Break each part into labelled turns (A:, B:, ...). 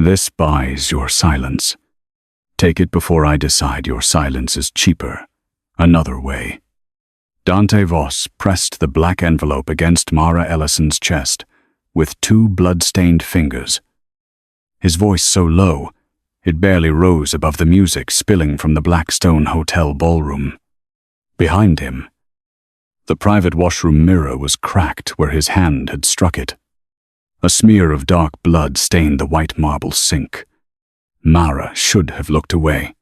A: This buys your silence. Take it before I decide your silence is cheaper. Another way. Dante Voss pressed the black envelope against Mara Ellison's chest with two blood-stained fingers. His voice so low, it barely rose above the music spilling from the Blackstone Hotel ballroom. Behind him, the private washroom mirror was cracked where his hand had struck it. A smear of dark blood stained the white marble sink. Mara should have looked away.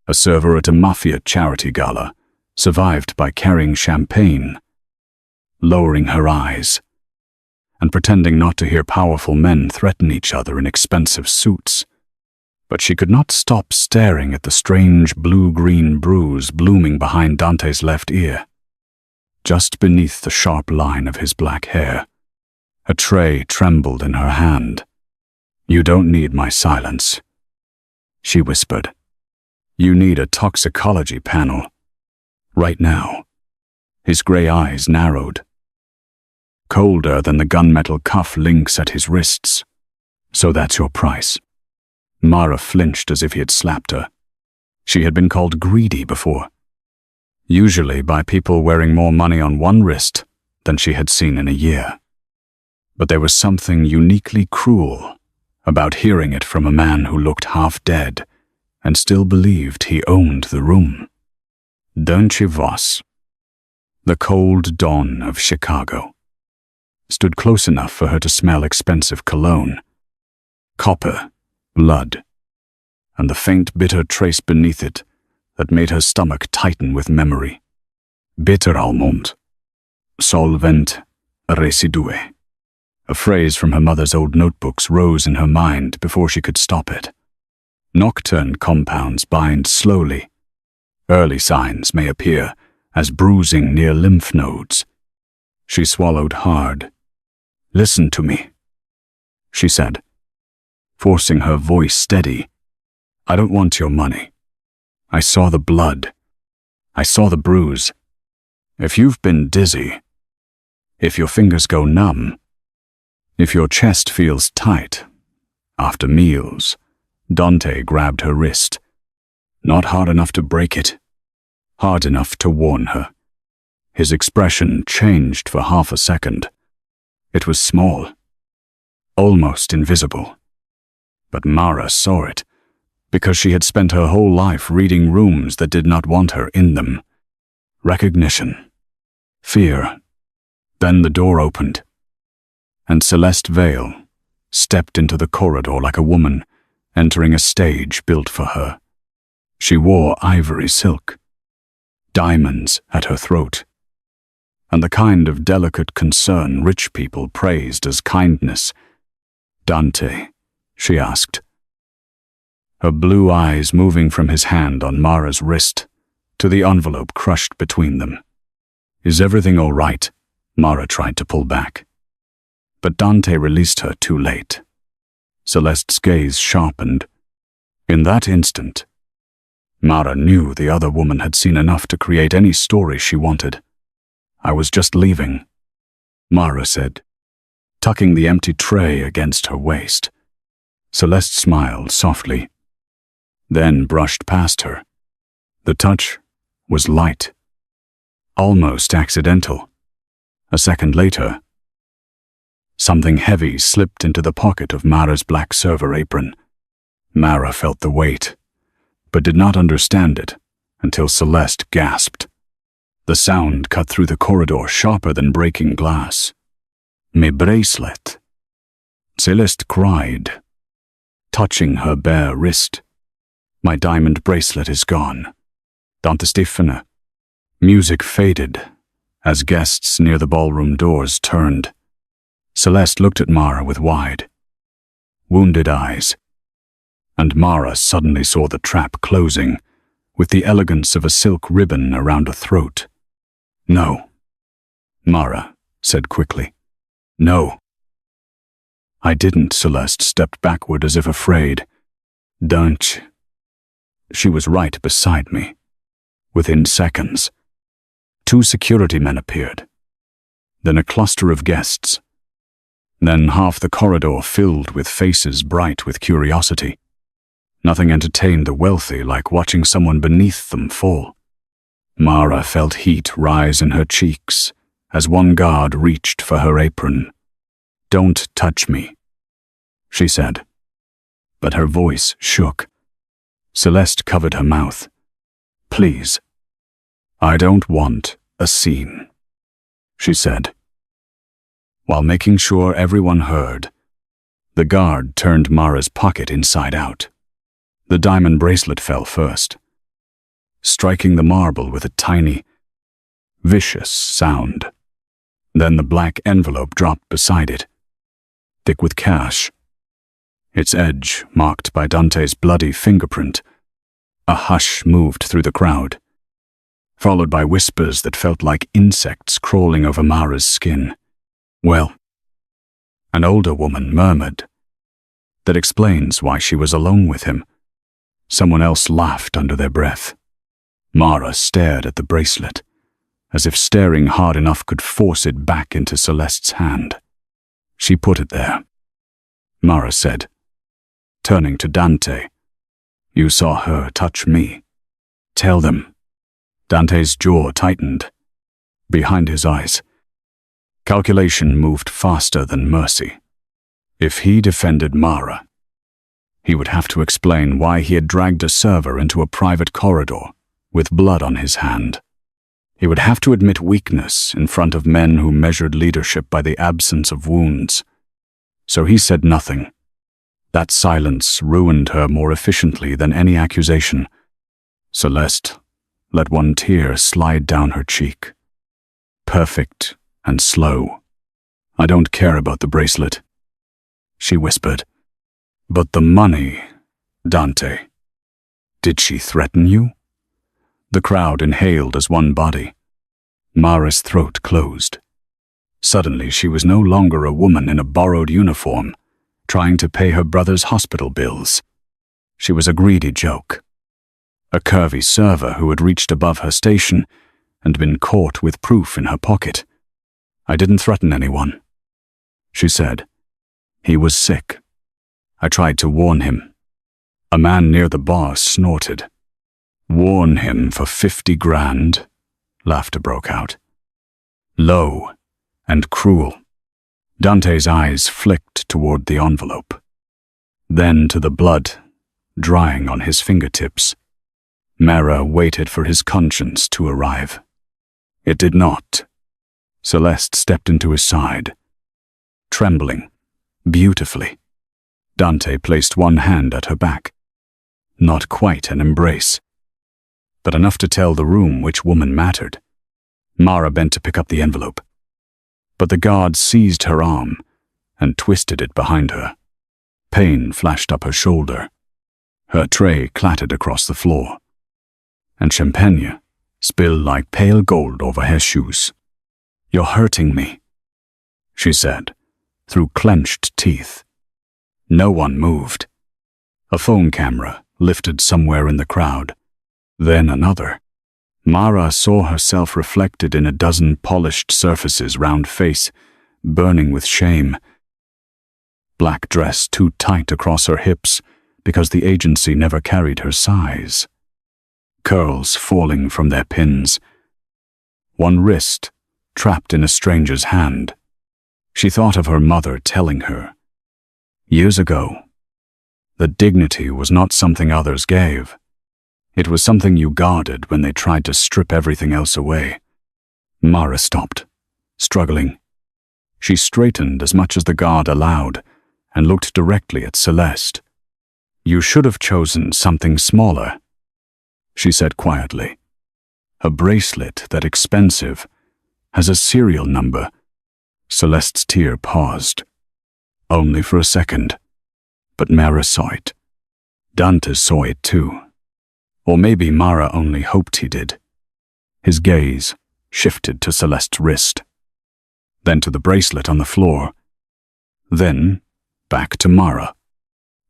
A: A server at a mafia charity gala, survived by carrying champagne, lowering her eyes, and pretending not to hear powerful men threaten each other in expensive suits. But she could not stop staring at the strange blue-green bruise blooming behind Dante's left ear. Just beneath the sharp line of his black hair, a tray trembled in her hand. "You don't need my silence," she whispered. "You need a toxicology panel. Right now." His gray eyes narrowed. "Colder than the gunmetal cuff links at his wrists. So that's your price." Mara flinched as if he had slapped her. She had been called greedy before, usually by people wearing more money on one wrist than she had seen in a year. But there was something uniquely cruel about hearing it from a man who looked half dead and still believed he owned the room. Dante Voss, the cold dawn of Chicago, stood close enough for her to smell expensive cologne, copper, blood, and the faint bitter trace beneath it that made her stomach tighten with memory. Betrayal, solvent residue. A phrase from her mother's old notebooks rose in her mind before she could stop it. Nocturne compounds bind slowly. Early signs may appear as bruising near lymph nodes. She swallowed hard. "Listen to me," she said, forcing her voice steady. "I don't want your money. I saw the blood. I saw the bruise. If you've been dizzy, if your fingers go numb, if your chest feels tight after meals," Dante grabbed her wrist. Not hard enough to break it, hard enough to warn her. His expression changed for half a second. It was small, almost invisible. But Mara saw it, because she had spent her whole life reading rooms that did not want her in them. Recognition. Fear. Then the door opened, and Celeste Vale stepped into the corridor like a woman entering a stage built for her. She wore ivory silk, diamonds at her throat, and the kind of delicate concern rich people praised as kindness. "Dante?" she asked, her blue eyes moving from his hand on Mara's wrist to the envelope crushed between them. "Is everything all right?" Mara tried to pull back, but Dante released her too late. Celeste's gaze sharpened. In that instant, Mara knew the other woman had seen enough to create any story she wanted. "I was just leaving," Mara said, tucking the empty tray against her waist. Celeste smiled softly, then brushed past her. The touch was light, almost accidental. A second later, something heavy slipped into the pocket of Mara's black server apron. Mara felt the weight, but did not understand it until Celeste gasped. The sound cut through the corridor sharper than breaking glass. "My bracelet," Celeste cried, touching her bare wrist. "My diamond bracelet is gone. Dante Stefana." Music faded as guests near the ballroom doors turned. Celeste looked at Mara with wide, wounded eyes, and Mara suddenly saw the trap closing with the elegance of a silk ribbon around a throat. "No," Mara said quickly. "No." "I didn't," Celeste stepped backward as if afraid. "Don't." She was right beside me. Within seconds, 2 security men appeared, then a cluster of guests. Then half the corridor filled with faces bright with curiosity. Nothing entertained the wealthy like watching someone beneath them fall. Mara felt heat rise in her cheeks as one guard reached for her apron. "Don't touch me," she said. But her voice shook. Celeste covered her mouth. "Please, I don't want a scene," she said. While making sure everyone heard, the guard turned Mara's pocket inside out. The diamond bracelet fell first, striking the marble with a tiny, vicious sound. Then the black envelope dropped beside it, thick with cash, its edge marked by Dante's bloody fingerprint. A hush moved through the crowd, followed by whispers that felt like insects crawling over Mara's skin. "Well," an older woman murmured, "that explains why she was alone with him." Someone else laughed under their breath. Mara stared at the bracelet, as if staring hard enough could force it back into Celeste's hand. "She put it there," Mara said, turning to Dante. "You saw her touch me. Tell them." Dante's jaw tightened. Behind his eyes, calculation moved faster than mercy. If he defended Mara, he would have to explain why he had dragged a server into a private corridor with blood on his hand. He would have to admit weakness in front of men who measured leadership by the absence of wounds. So he said nothing. That silence ruined her more efficiently than any accusation. Celeste let one tear slide down her cheek. Perfect and slow. "I don't care about the bracelet," she whispered. "But the money, Dante. Did she threaten you?" The crowd inhaled as one body. Mara's throat closed. Suddenly she was no longer a woman in a borrowed uniform, trying to pay her brother's hospital bills. She was a greedy joke. A curvy server who had reached above her station and been caught with proof in her pocket. "I didn't threaten anyone," she said. "He was sick. I tried to warn him." A man near the bar snorted. "Warn him for 50 grand? Laughter broke out. Low and cruel. Dante's eyes flicked toward the envelope, then to the blood drying on his fingertips. Mara waited for his conscience to arrive. It did not. Celeste stepped into his side, trembling, beautifully. Dante placed one hand at her back. Not quite an embrace, but enough to tell the room which woman mattered. Mara bent to pick up the envelope, but the guard seized her arm and twisted it behind her. Pain flashed up her shoulder. Her tray clattered across the floor, and champagne spilled like pale gold over her shoes. "You're hurting me," she said, through clenched teeth. No one moved. A phone camera lifted somewhere in the crowd, then another. Mara saw herself reflected in a dozen polished surfaces, round face, burning with shame. Black dress too tight across her hips because the agency never carried her size. Curls falling from their pins. One wrist trapped in a stranger's hand. She thought of her mother telling her, years ago, that dignity was not something others gave. It was something you guarded when they tried to strip everything else away. Mara stopped, struggling. She straightened as much as the guard allowed and looked directly at Celeste. "You should have chosen something smaller," she said quietly. "A bracelet that expensive has a serial number." Celeste's tear paused, only for a second, but Mara saw it. Dante saw it too. Or maybe Mara only hoped he did. His gaze shifted to Celeste's wrist, then to the bracelet on the floor, then back to Mara.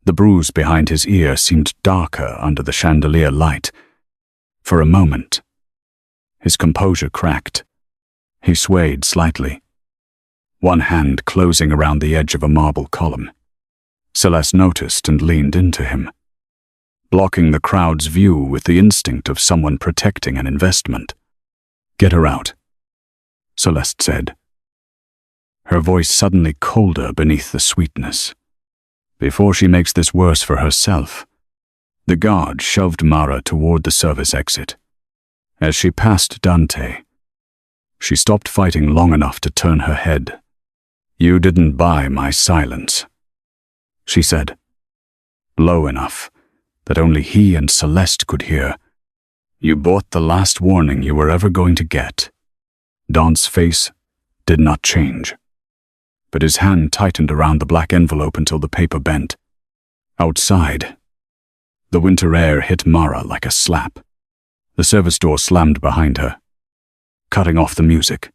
A: The bruise behind his ear seemed darker under the chandelier light. For a moment, his composure cracked. He swayed slightly. one hand closing around the edge of a marble column. Celeste noticed and leaned into him, blocking the crowd's view with the instinct of someone protecting an investment. "Get her out," Celeste said, her voice suddenly colder beneath the sweetness. "Before she makes this worse for herself." The guard shoved Mara toward the service exit. As she passed Dante, she stopped fighting long enough to turn her head. "You didn't buy my silence," she said, low enough that only he and Celeste could hear. "You bought the last warning you were ever going to get." Dante's face did not change, but his hand tightened around the black envelope until the paper bent. Outside, the winter air hit Mara like a slap. The service door slammed behind her, cutting off the music,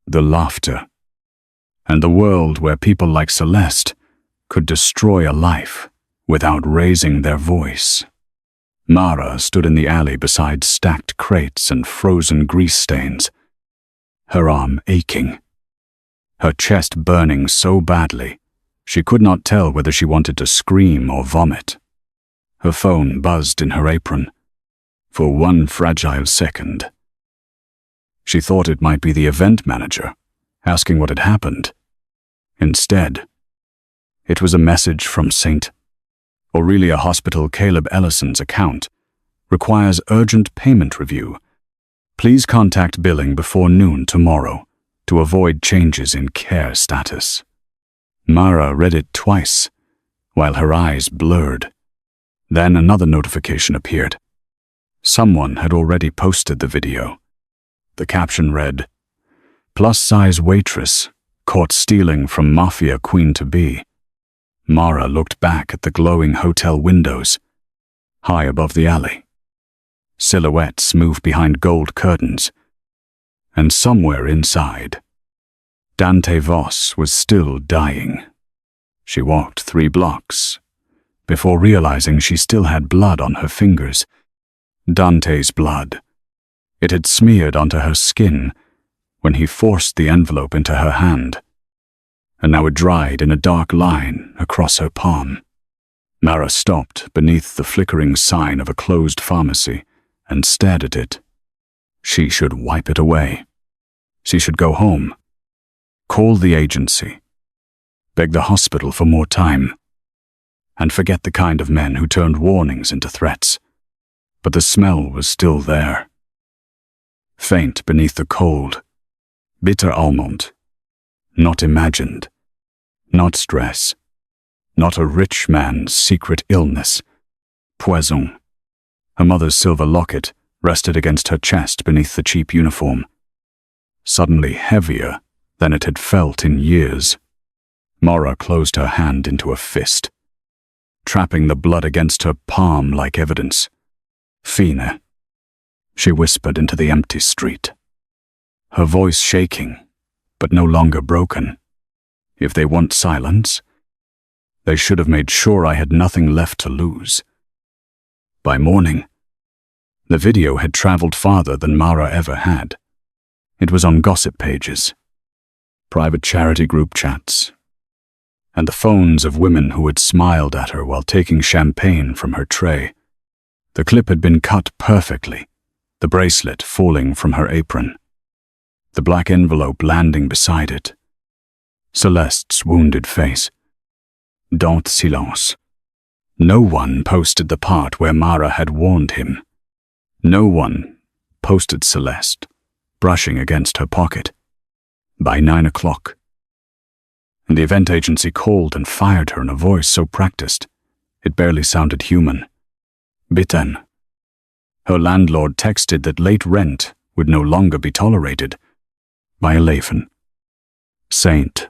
A: the laughter, and the world where people like Celeste could destroy a life without raising their voice. Mara stood in the alley beside stacked crates and frozen grease stains, her arm aching, her chest burning so badly she could not tell whether she wanted to scream or vomit. Her phone buzzed in her apron. For one fragile second, she thought it might be the event manager asking what had happened. Instead, it was a message from St. Aurelia Hospital. Caleb Ellison's account requires urgent payment review. Please contact billing before noon tomorrow to avoid changes in care status. Mara read it twice, while her eyes blurred. Then another notification appeared. Someone had already posted the video. The caption read, "Plus-size waitress caught stealing from mafia queen-to-be." Mara looked back at the glowing hotel windows, high above the alley. Silhouettes moved behind gold curtains, and somewhere inside, Dante Voss was still dying. She walked 3 blocks before realizing she still had blood on her fingers. Dante's blood. It had smeared onto her skin when he forced the envelope into her hand, and now it dried in a dark line across her palm. Mara stopped beneath the flickering sign of a closed pharmacy and stared at it. She should wipe it away. She should go home, call the agency, beg the hospital for more time, and forget the kind of men who turned warnings into threats. But the smell was still there. Faint beneath the cold, bitter almond. Not imagined. Not stress. Not a rich man's secret illness. Poison. Her mother's silver locket rested against her chest beneath the cheap uniform, suddenly heavier than it had felt in years. Mara closed her hand into a fist, trapping the blood against her palm like evidence. "Fine," she whispered into the empty street, her voice shaking, but no longer broken. "If they want silence, they should have made sure I had nothing left to lose." By morning, the video had traveled farther than Mara ever had. It was on gossip pages, private charity group chats, and the phones of women who had smiled at her while taking champagne from her tray. The clip had been cut perfectly, the bracelet falling from her apron, the black envelope landing beside it. Celeste's wounded face. Dans silence. No one posted the part where Mara had warned him. No one posted Celeste, brushing against her pocket. By 9 o'clock, and the event agency called and fired her in a voice so practiced, it barely sounded human. Bitten. Her landlord texted that late rent would no longer be tolerated. By 11. St.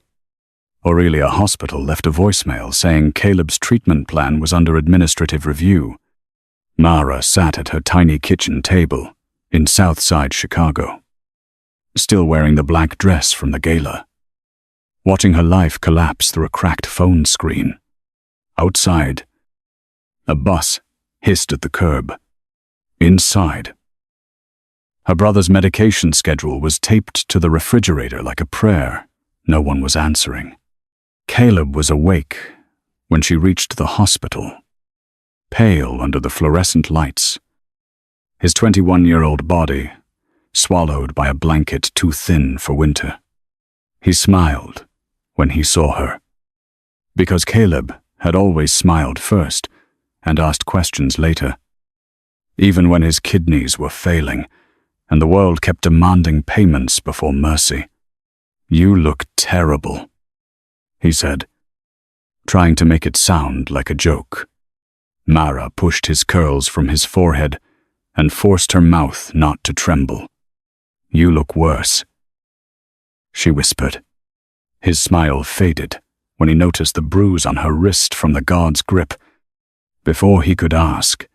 A: Aurelia Hospital left a voicemail saying Caleb's treatment plan was under administrative review. Mara sat at her tiny kitchen table in Southside Chicago, still wearing the black dress from the gala, watching her life collapse through a cracked phone screen. Outside, a bus hissed at the curb. Inside, her brother's medication schedule was taped to the refrigerator like a prayer No one was answering. Caleb was awake when she reached the hospital, pale under the fluorescent lights, his 21-year-old body swallowed by a blanket too thin for winter. He smiled when he saw her, because Caleb had always smiled first and asked questions later, even when his kidneys were failing and the world kept demanding payments before mercy. "You look terrible," he said, trying to make it sound like a joke. Mara pushed his curls from his forehead and forced her mouth not to tremble. "You look worse," she whispered. His smile faded when he noticed the bruise on her wrist from the guard's grip. Before he could ask,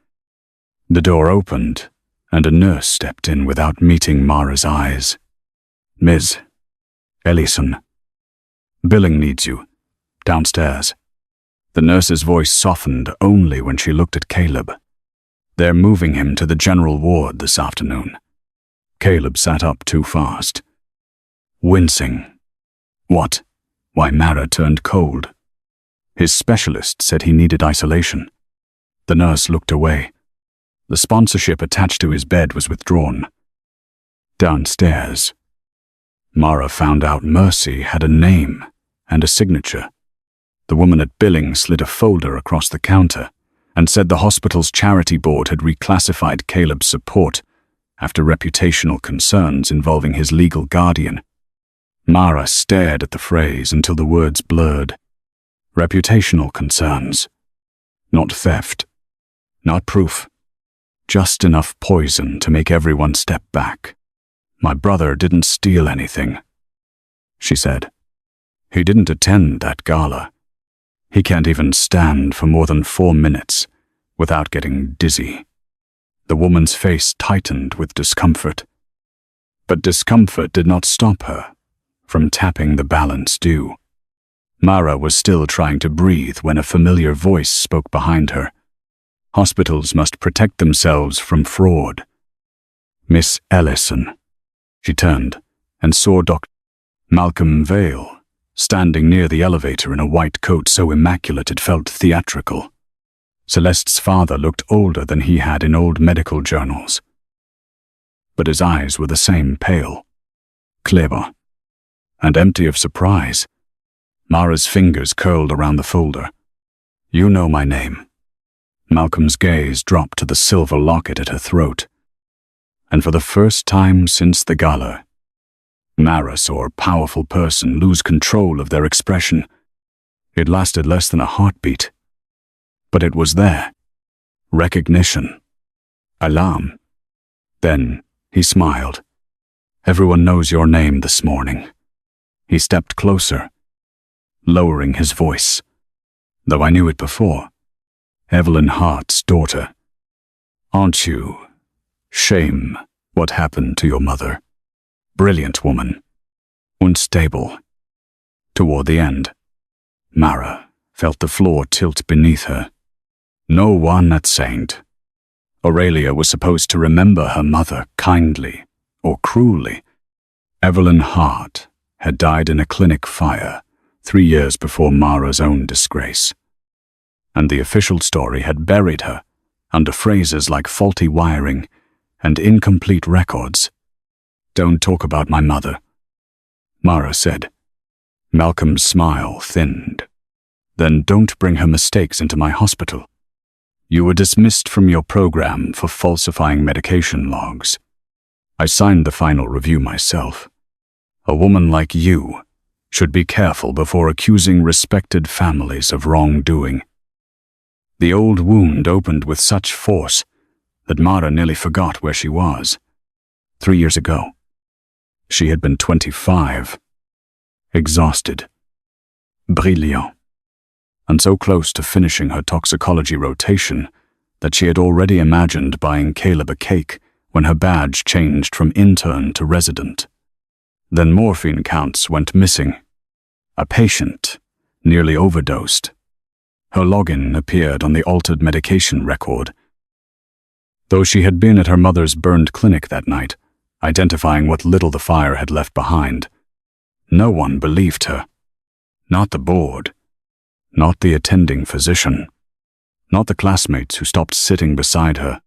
A: the door opened and a nurse stepped in without meeting Mara's eyes. "Ms. Ellison, billing needs you. Downstairs." The nurse's voice softened only when she looked at Caleb. "They're moving him to the general ward this afternoon." Caleb sat up too fast, wincing. "What?" Why, Mara turned cold. His specialist said he needed isolation. The nurse looked away. The sponsorship attached to his bed was withdrawn. Downstairs, Mara found out Mercy had a name and a signature. The woman at billing slid a folder across the counter and said the hospital's charity board had reclassified Caleb's support after reputational concerns involving his legal guardian. Mara stared at the phrase until the words blurred. Reputational concerns. Not theft. Not proof. Just enough poison to make everyone step back. "My brother didn't steal anything," she said. "He didn't attend that gala. He can't even stand for more than 4 minutes without getting dizzy." The woman's face tightened with discomfort. But discomfort did not stop her from tapping the balance due. Mara was still trying to breathe when a familiar voice spoke behind her. Hospitals must protect themselves from fraud. "Miss Ellison." She turned and saw Dr. Malcolm Vale standing near the elevator in a white coat so immaculate it felt theatrical. Celeste's father looked older than he had in old medical journals, but his eyes were the same, pale, clear, and empty of surprise. Mara's fingers curled around the folder. "You know my name." Malcolm's gaze dropped to the silver locket at her throat, and for the first time since the gala, Mara saw a powerful person lose control of their expression. It lasted less than a heartbeat, but it was there. Recognition. Alarm. Then he smiled. "Everyone knows your name this morning." He stepped closer, lowering his voice, though I knew it before. "Evelyn Hart's daughter. Aren't you? Shame what happened to your mother. Brilliant woman. Unstable." Toward the end, Mara felt the floor tilt beneath her. No one at St. Aurelia was supposed to remember her mother kindly or cruelly. Evelyn Hart had died in a clinic fire 3 years before Mara's own disgrace, and the official story had buried her under phrases like faulty wiring and incomplete records. "Don't talk about my mother," Mara said. Malcolm's smile thinned. "Then don't bring her mistakes into my hospital. You were dismissed from your program for falsifying medication logs. I signed the final review myself. A woman like you should be careful before accusing respected families of wrongdoing." The old wound opened with such force that Mara nearly forgot where she was. 3 years ago, she had been 25, exhausted, brilliant, and so close to finishing her toxicology rotation that she had already imagined buying Caleb a cake when her badge changed from intern to resident. Then morphine counts went missing. A patient nearly overdosed. Her login appeared on the altered medication record. Though she had been at her mother's burned clinic that night, identifying what little the fire had left behind, No one believed her. Not the board. Not the attending physician. Not the classmates who stopped sitting beside her.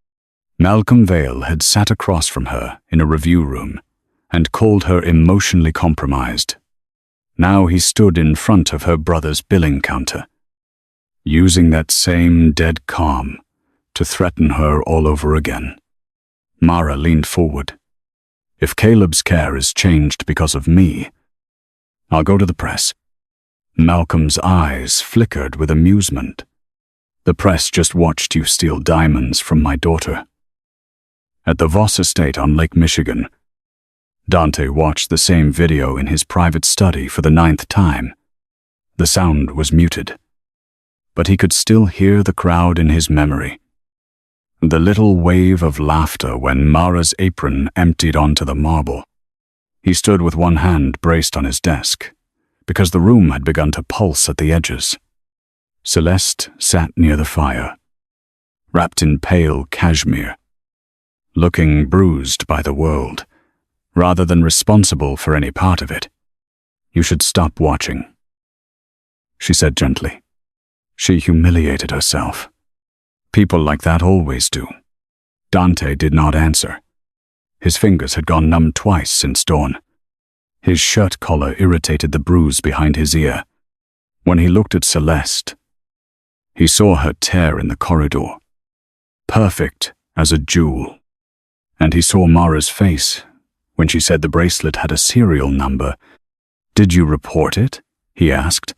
A: Malcolm Vale had sat across from her in a review room and called her emotionally compromised. Now he stood in front of her brother's billing counter, using that same dead calm to threaten her all over again. Mara leaned forward. If Caleb's care is changed because of me, I'll go to the press. Malcolm's eyes flickered with amusement. The press just watched you steal diamonds from my daughter. At the Voss estate on Lake Michigan, Dante watched the same video in his private study for the 9th time. The sound was muted, but he could still hear the crowd in his memory. The little wave of laughter when Mara's apron emptied onto the marble. He stood with one hand braced on his desk, because the room had begun to pulse at the edges. Celeste sat near the fire, wrapped in pale cashmere, looking bruised by the world, rather than responsible for any part of it. You should stop watching, she said gently. She humiliated herself. People like that always do. Dante did not answer. His fingers had gone numb twice since dawn. His shirt collar irritated the bruise behind his ear. When he looked at Celeste, he saw her tear in the corridor, perfect as a jewel. And he saw Mara's face when she said the bracelet had a serial number. "Did you report it?" he asked.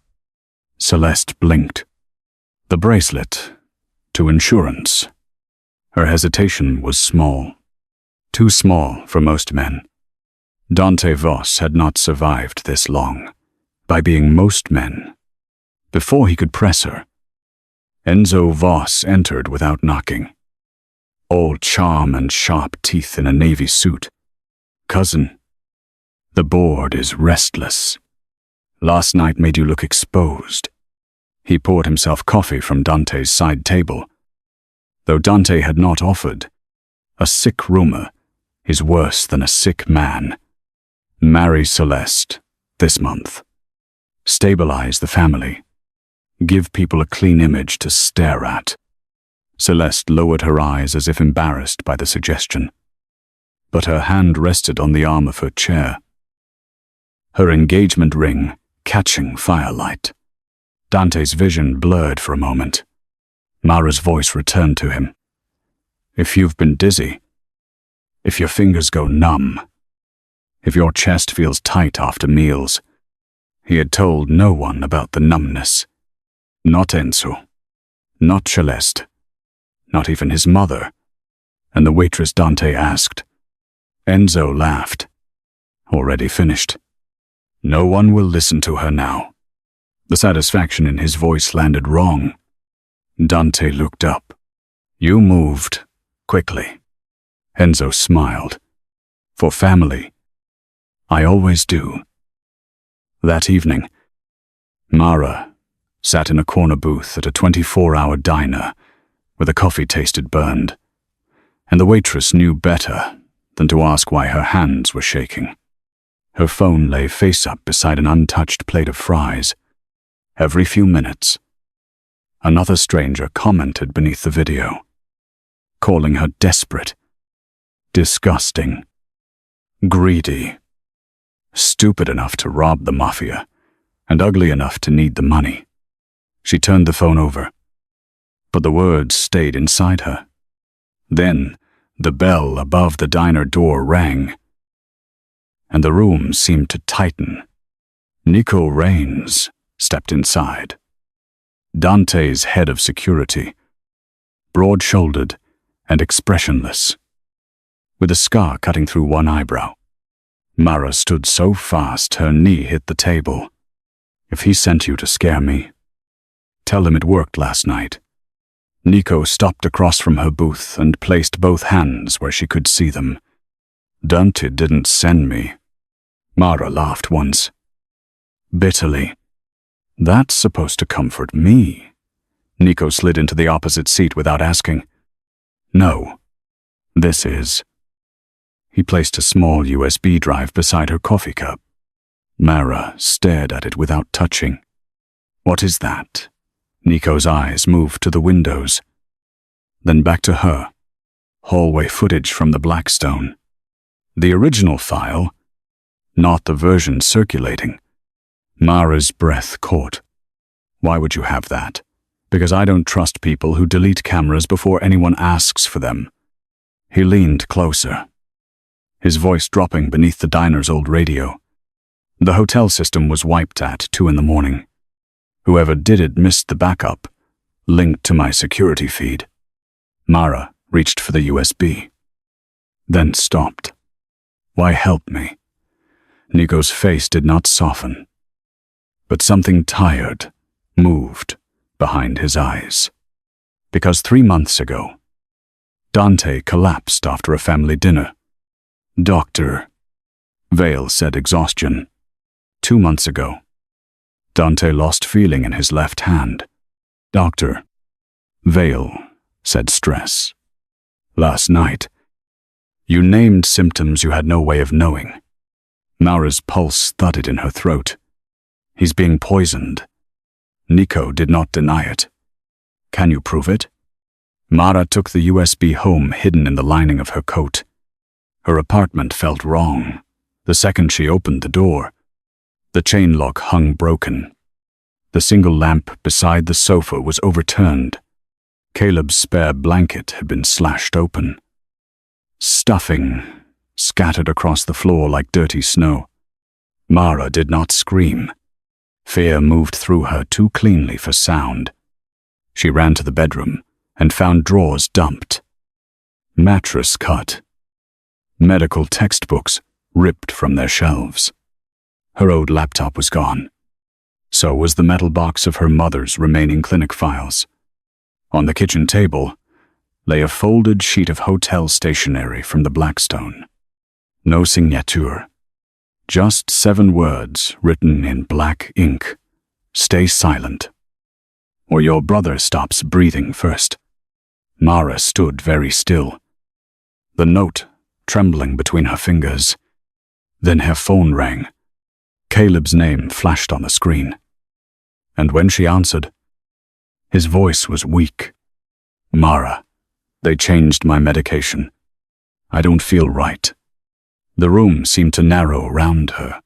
A: Celeste blinked. The bracelet, to insurance. Her hesitation was small. Too small for most men. Dante Voss had not survived this long, by being most men. Before he could press her, Enzo Voss entered without knocking. All charm and sharp teeth in a navy suit. "Cousin, the board is restless. Last night made you look exposed." He poured himself coffee from Dante's side table. Though Dante had not offered, a sick rumor is worse than a sick man. Marry Celeste this month. Stabilize the family. Give people a clean image to stare at. Celeste lowered her eyes as if embarrassed by the suggestion, but her hand rested on the arm of her chair, her engagement ring catching firelight. Dante's vision blurred for a moment. Mara's voice returned to him. "If you've been dizzy, if your fingers go numb, if your chest feels tight after meals." He had told no one about the numbness. Not Enzo, not Celeste, not even his mother, and the waitress Dante asked. Enzo laughed. "Already finished. No one will listen to her now." The satisfaction in his voice landed wrong. Dante looked up. "You moved quickly." Enzo smiled. "For family, I always do." That evening, Mara sat in a corner booth at a 24-hour diner where the coffee tasted burned, and the waitress knew better than to ask why her hands were shaking. Her phone lay face up beside an untouched plate of fries. Every few minutes, another stranger commented beneath the video, calling her desperate, disgusting, greedy, stupid enough to rob the mafia, and ugly enough to need the money. She turned the phone over, but the words stayed inside her. Then the bell above the diner door rang, and the room seemed to tighten. Nico Raines stepped inside. Dante's head of security, broad-shouldered and expressionless, with a scar cutting through one eyebrow. Mara stood so fast her knee hit the table. "If he sent you to scare me, tell him it worked last night." Nico stopped across from her booth and placed both hands where she could see them. "Dante didn't send me." Mara laughed once, bitterly. "That's supposed to comfort me." Nico slid into the opposite seat without asking. "No, this is." He placed a small USB drive beside her coffee cup. Mara stared at it without touching. What is that? Nico's eyes moved to the windows, then back to her. Hallway footage from the Blackstone. The original file, not the version circulating. Mara's breath caught. Why would you have that? Because I don't trust people who delete cameras before anyone asks for them. He leaned closer, his voice dropping beneath the diner's old radio. The hotel system was wiped at 2 a.m. Whoever did it missed the backup, linked to my security feed. Mara reached for the USB, then stopped. Why help me? Nico's face did not soften, but something tired moved behind his eyes. Because 3 months ago, Dante collapsed after a family dinner. Dr. Vale said exhaustion. 2 months ago, Dante lost feeling in his left hand. Dr. Vale said stress. Last night, you named symptoms you had no way of knowing. Mara's pulse thudded in her throat. He's being poisoned. Nico did not deny it. Can you prove it? Mara took the USB home hidden in the lining of her coat. Her apartment felt wrong. The second she opened the door, the chain lock hung broken. The single lamp beside the sofa was overturned. Caleb's spare blanket had been slashed open. Stuffing scattered across the floor like dirty snow. Mara did not scream. Fear moved through her too cleanly for sound. She ran to the bedroom and found drawers dumped, mattress cut, medical textbooks ripped from their shelves. Her old laptop was gone. So was the metal box of her mother's remaining clinic files. On the kitchen table lay a folded sheet of hotel stationery from the Blackstone. No signature. Just 7 words written in black ink. Stay silent, or your brother stops breathing first. Mara stood very still, the note trembling between her fingers. Then her phone rang. Caleb's name flashed on the screen. And when she answered, his voice was weak. Mara, they changed my medication. I don't feel right. The room seemed to narrow around her.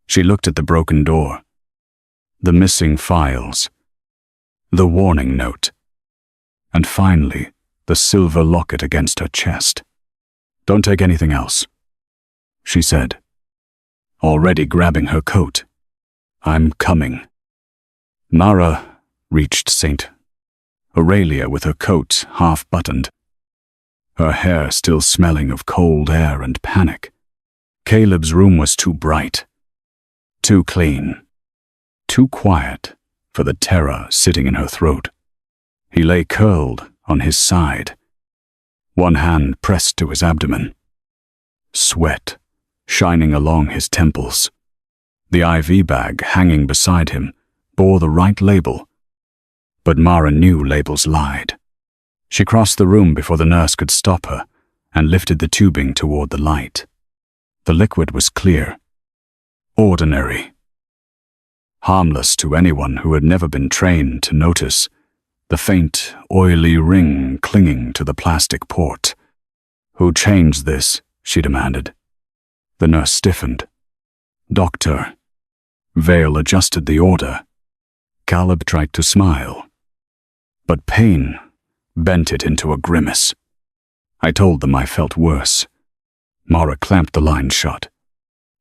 A: She looked at the broken door, the missing files, the warning note, and finally, the silver locket against her chest. Don't take anything else, she said, already grabbing her coat. I'm coming. Mara reached St. Aurelia with her coat half-buttoned, her hair still smelling of cold air and panic. Caleb's room was too bright, too clean, too quiet for the terror sitting in her throat. He lay curled on his side, one hand pressed to his abdomen, sweat shining along his temples. The IV bag hanging beside him bore the right label, but Mara knew labels lied. She crossed the room before the nurse could stop her and lifted the tubing toward the light. The liquid was clear, ordinary, harmless to anyone who had never been trained to notice the faint, oily ring clinging to the plastic port. Who changed this? She demanded. The nurse stiffened. Doctor. Vale adjusted the order. Caleb tried to smile, but pain bent it into a grimace. I told them I felt worse. Mara clamped the line shut.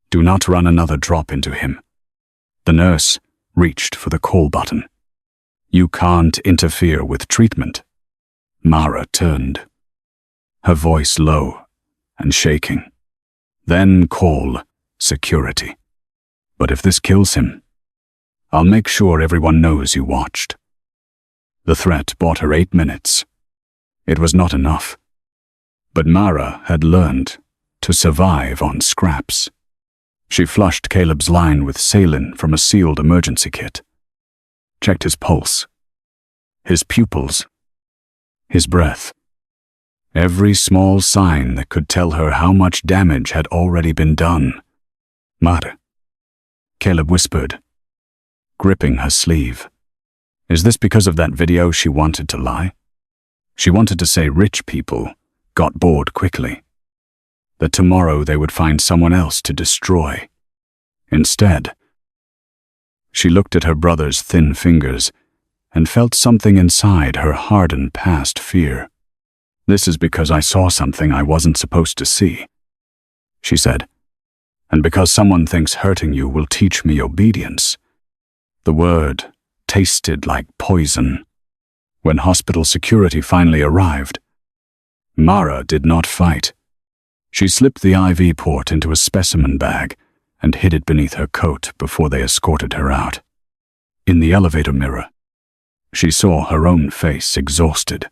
A: Do not run another drop into him. The nurse reached for the call button. You can't interfere with treatment. Mara turned, her voice low and shaking. Then call security. But if this kills him, I'll make sure everyone knows you watched. The threat bought her 8 minutes. It was not enough. But Mara had learned to survive on scraps. She flushed Caleb's line with saline from a sealed emergency kit, checked his pulse, his pupils, his breath. Every small sign that could tell her how much damage had already been done. Mara, Caleb whispered, gripping her sleeve. Is this because of that video she wanted to lie? She wanted to say rich people got bored quickly, that tomorrow they would find someone else to destroy. Instead, she looked at her brother's thin fingers and felt something inside her harden past fear. This is because I saw something I wasn't supposed to see, she said, and because someone thinks hurting you will teach me obedience. The word tasted like poison. When hospital security finally arrived, Mara did not fight. She slipped the IV port into a specimen bag and hid it beneath her coat before they escorted her out. In the elevator mirror, she saw her own face, exhausted,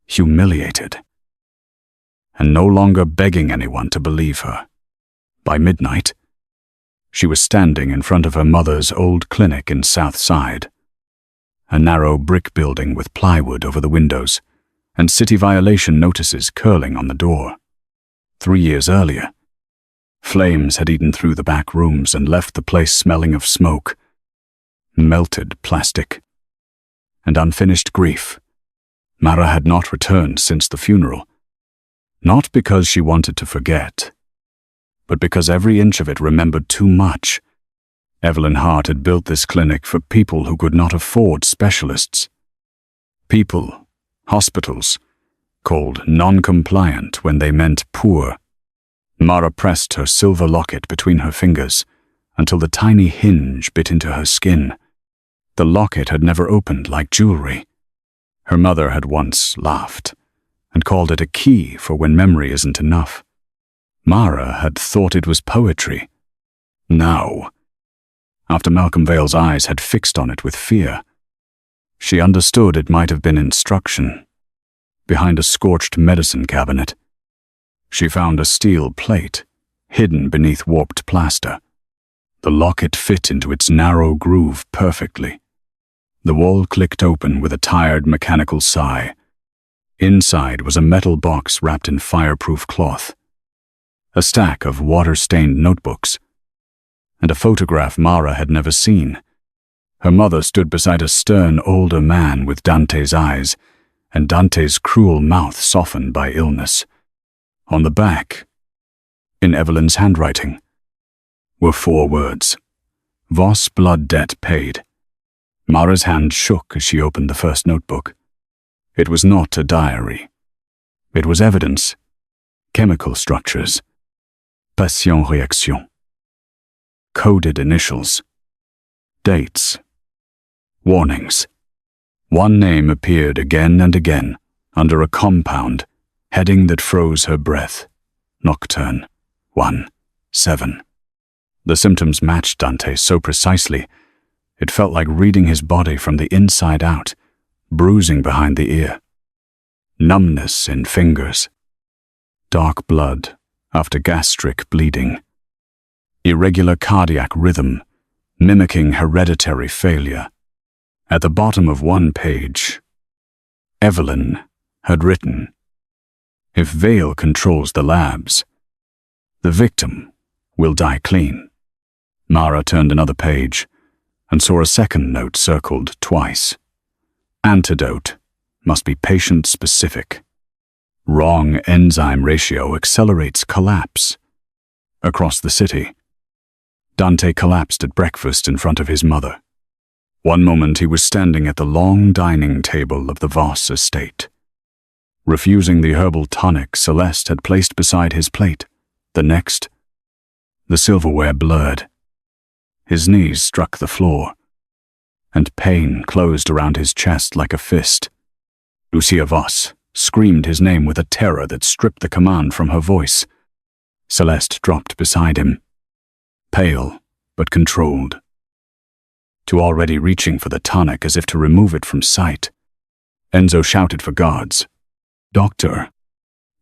A: humiliated, and no longer begging anyone to believe her. By midnight, she was standing in front of her mother's old clinic in South Side, a narrow brick building with plywood over the windows and city violation notices curling on the door. 3 years earlier, flames had eaten through the back rooms and left the place smelling of smoke, melted plastic, and unfinished grief. Mara had not returned since the funeral, not because she wanted to forget, but because every inch of it remembered too much. Evelyn Hart had built this clinic for people who could not afford specialists. People, hospitals, called non-compliant when they meant poor. Mara pressed her silver locket between her fingers until the tiny hinge bit into her skin. The locket had never opened like jewelry. Her mother had once laughed and called it a key for when memory isn't enough. Mara had thought it was poetry. Now, after Malcolm Vale's eyes had fixed on it with fear, she understood it might have been instruction. Behind a scorched medicine cabinet, she found a steel plate hidden beneath warped plaster. The locket fit into its narrow groove perfectly. The wall clicked open with a tired mechanical sigh. Inside was a metal box wrapped in fireproof cloth, a stack of water-stained notebooks, and a photograph Mara had never seen. Her mother stood beside a stern older man with Dante's eyes and Dante's cruel mouth softened by illness. On the back, in Evelyn's handwriting, were 4 words: Voss blood debt paid. Mara's hand shook as she opened the first notebook. It was not a diary. It was evidence, chemical structures, passion-réaction, coded initials, dates, warnings. One name appeared again and again under a compound heading that froze her breath: Nocturne 1-7. The symptoms matched Dante so precisely, it felt like reading his body from the inside out: bruising behind the ear, numbness in fingers, dark blood after gastric bleeding, irregular cardiac rhythm mimicking hereditary failure. At the bottom of one page, Evelyn had written, "If Vale controls the labs, the victim will die clean." Mara turned another page and saw a second note circled twice. Antidote must be patient-specific. Wrong enzyme ratio accelerates collapse. Across the city, Dante collapsed at breakfast in front of his mother. One moment he was standing at the long dining table of the Voss estate, refusing the herbal tonic Celeste had placed beside his plate. The next, the silverware blurred. His knees struck the floor, and pain closed around his chest like a fist. Lucia Voss screamed his name with a terror that stripped the command from her voice. Celeste dropped beside him, pale but controlled, to already reaching for the tonic as if to remove it from sight. Enzo shouted for guards. Doctor.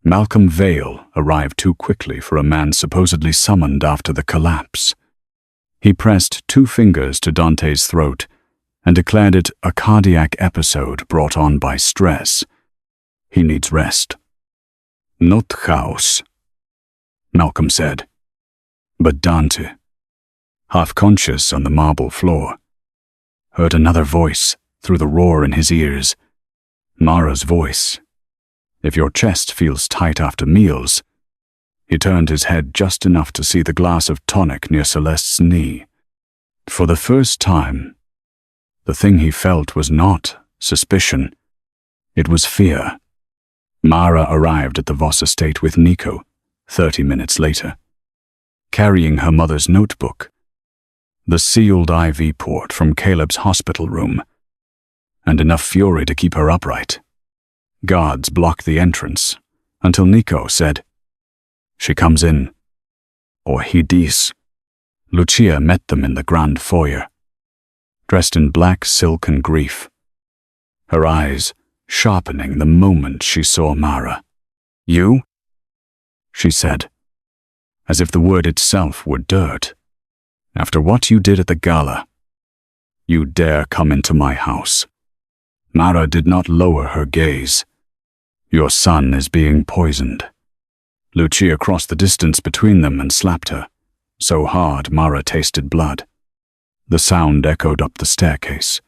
A: Malcolm Vale arrived too quickly for a man supposedly summoned after the collapse. He pressed 2 fingers to Dante's throat and declared it a cardiac episode brought on by stress. He needs rest. Not chaos, Malcolm said. But Dante, half-conscious on the marble floor, heard another voice through the roar in his ears. Mara's voice. "If your chest feels tight after meals." He turned his head just enough to see the glass of tonic near Celeste's knee. For the first time, the thing he felt was not suspicion. It was fear. Mara arrived at the Voss estate with Nico 30 minutes later, carrying her mother's notebook, the sealed IV port from Caleb's hospital room, and enough fury to keep her upright. Guards blocked the entrance until Nico said, "She comes in," or "He dis." Lucia met them in the grand foyer, dressed in black silken grief, her eyes sharpening the moment she saw Mara. "You?" she said, as if the word itself were dirt. "After what you did at the gala, you dare come into my house?" Mara did not lower her gaze. "Your son is being poisoned." Lucia crossed the distance between them and slapped her, so hard Mara tasted blood. The sound echoed up the staircase.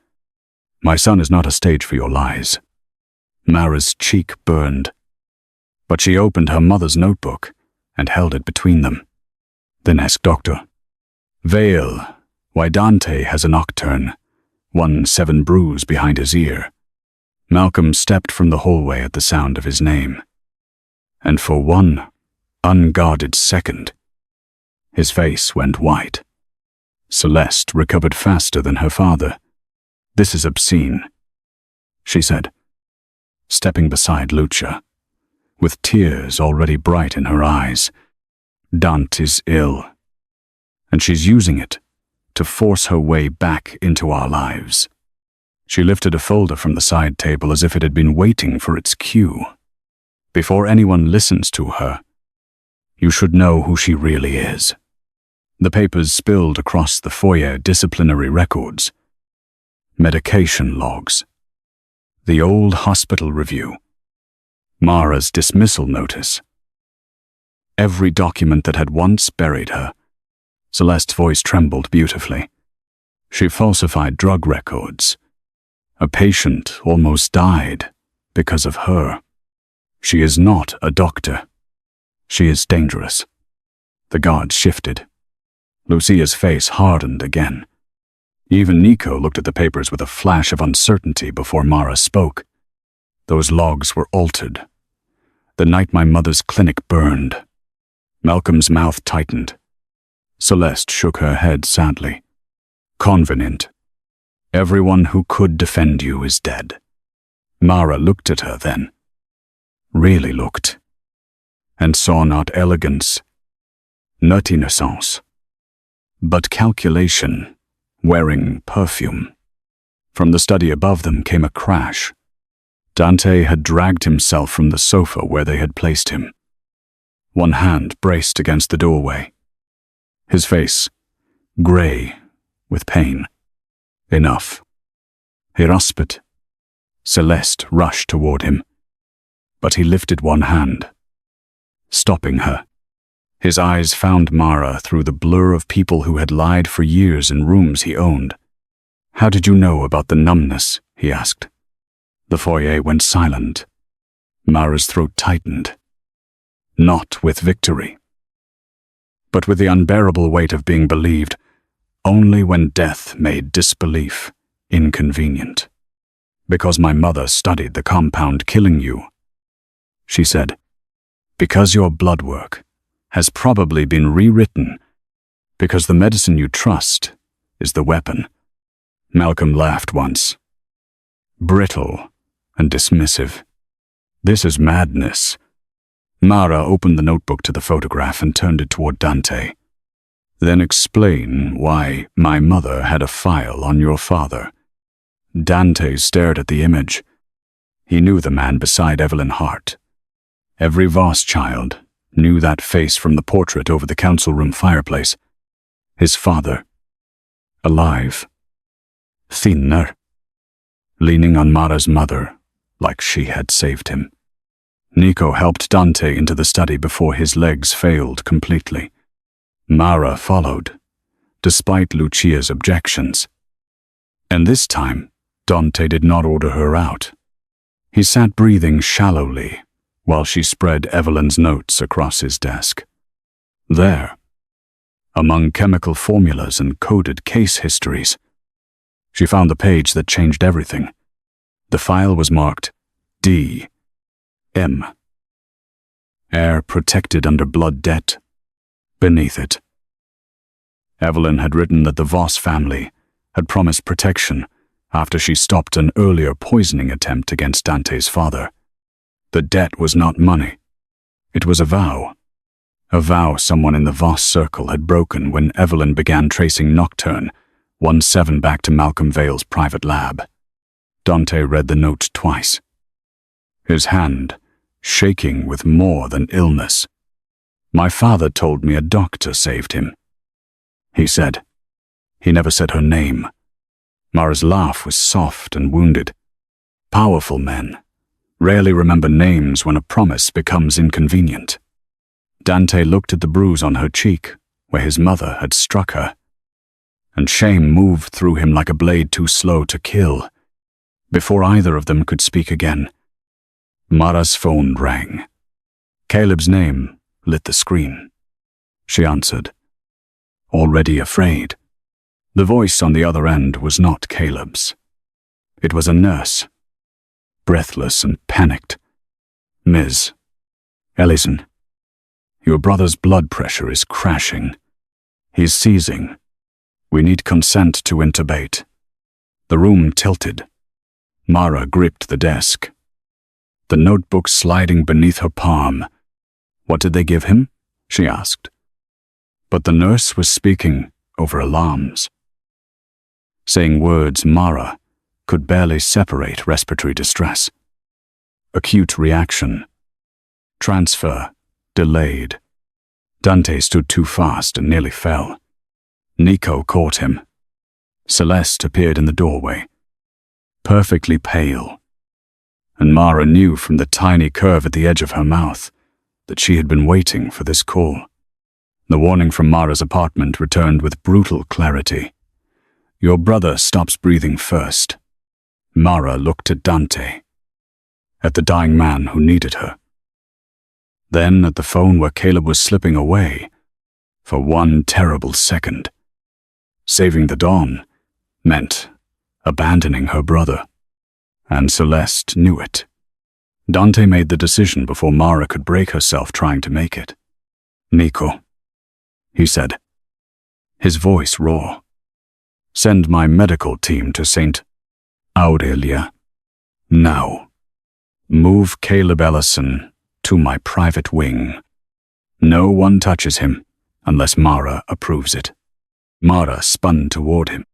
A: "My son is not a stage for your lies." Mara's cheek burned, but she opened her mother's notebook and held it between them. Then asked Doctor Vale why Dante has a nocturne, 1-7 bruise behind his ear. Malcolm stepped from the hallway at the sound of his name, and for one unguarded second, his face went white. Celeste recovered faster than her father. "This is obscene," she said, stepping beside Lucia, with tears already bright in her eyes. "Dante's ill, and she's using it to force her way back into our lives." She lifted a folder from the side table as if it had been waiting for its cue. "Before anyone listens to her, you should know who she really is." The papers spilled across the foyer, disciplinary records, medication logs, the old hospital review, Mara's dismissal notice. Every document that had once buried her. Celeste's voice trembled beautifully. She falsified drug records. A patient almost died because of her. She is not a doctor. She is dangerous. The guards shifted. Lucia's face hardened again. Even Nico looked at the papers with a flash of uncertainty before Mara spoke. "Those logs were altered. The night my mother's clinic burned." Malcolm's mouth tightened. Celeste shook her head sadly. "Convenient. Everyone who could defend you is dead." Mara looked at her then. Really looked. And saw not elegance, not innocence, but calculation, wearing perfume. From the study above them came a crash. Dante had dragged himself from the sofa where they had placed him. One hand braced against the doorway. His face, grey with pain. Enough. He respite. Celeste rushed toward him, but he lifted one hand, stopping her. His eyes found Mara through the blur of people who had lied for years in rooms he owned. "How did you know about the numbness?" he asked. The foyer went silent. Mara's throat tightened. Not with victory, but with the unbearable weight of being believed only when death made disbelief inconvenient. "Because my mother studied the compound killing you," she said. "Because your blood work has probably been rewritten, because the medicine you trust is the weapon." Malcolm laughed once, brittle and dismissive. "This is madness." Mara opened the notebook to the photograph and turned it toward Dante. "Then explain why my mother had a file on your father." Dante stared at the image. He knew the man beside Evelyn Hart. Every Voss child knew that face from the portrait over the council room fireplace. His father, alive, thinner, leaning on Mara's mother like she had saved him. Nico helped Dante into the study before his legs failed completely. Mara followed, despite Lucia's objections. And this time, Dante did not order her out. He sat breathing shallowly while she spread Evelyn's notes across his desk. There, among chemical formulas and coded case histories, she found the page that changed everything. The file was marked D.M. Heir protected under blood debt. Beneath it, Evelyn had written that the Voss family had promised protection after she stopped an earlier poisoning attempt against Dante's father. The debt was not money. It was a vow someone in the Voss circle had broken when Evelyn began tracing Nocturne 1-7 back to Malcolm Vale's private lab. Dante read the note twice, his hand shaking with more than illness. "My father told me a doctor saved him," he said. He never said her name. Mara's laugh was soft and wounded. Powerful men rarely remember names when a promise becomes inconvenient. Dante looked at the bruise on her cheek where his mother had struck her, and shame moved through him like a blade too slow to kill. Before either of them could speak again, Mara's phone rang. Caleb's name lit the screen. She answered, already afraid. The voice on the other end was not Caleb's. It was a nurse, breathless and panicked. "Ms. Ellison, your brother's blood pressure is crashing. He's seizing. We need consent to intubate." The room tilted. Mara gripped the desk, the notebook sliding beneath her palm. "What did they give him?" she asked. But the nurse was speaking over alarms, saying words Mara could barely separate: respiratory distress, acute reaction, transfer delayed. Dante stood too fast and nearly fell. Nico caught him. Celeste appeared in the doorway, perfectly pale, and Mara knew from the tiny curve at the edge of her mouth that she had been waiting for this call. The warning from Mara's apartment returned with brutal clarity. "Your brother stops breathing first." Mara looked at Dante, at the dying man who needed her, then at the phone where Caleb was slipping away for one terrible second. Saving the Dawn meant abandoning her brother, and Celeste knew it. Dante made the decision before Mara could break herself trying to make it. "Nico," he said, his voice raw, "send my medical team to St. Aurelia. Now. Move Caleb Ellison to my private wing. No one touches him unless Mara approves it." Mara spun toward him.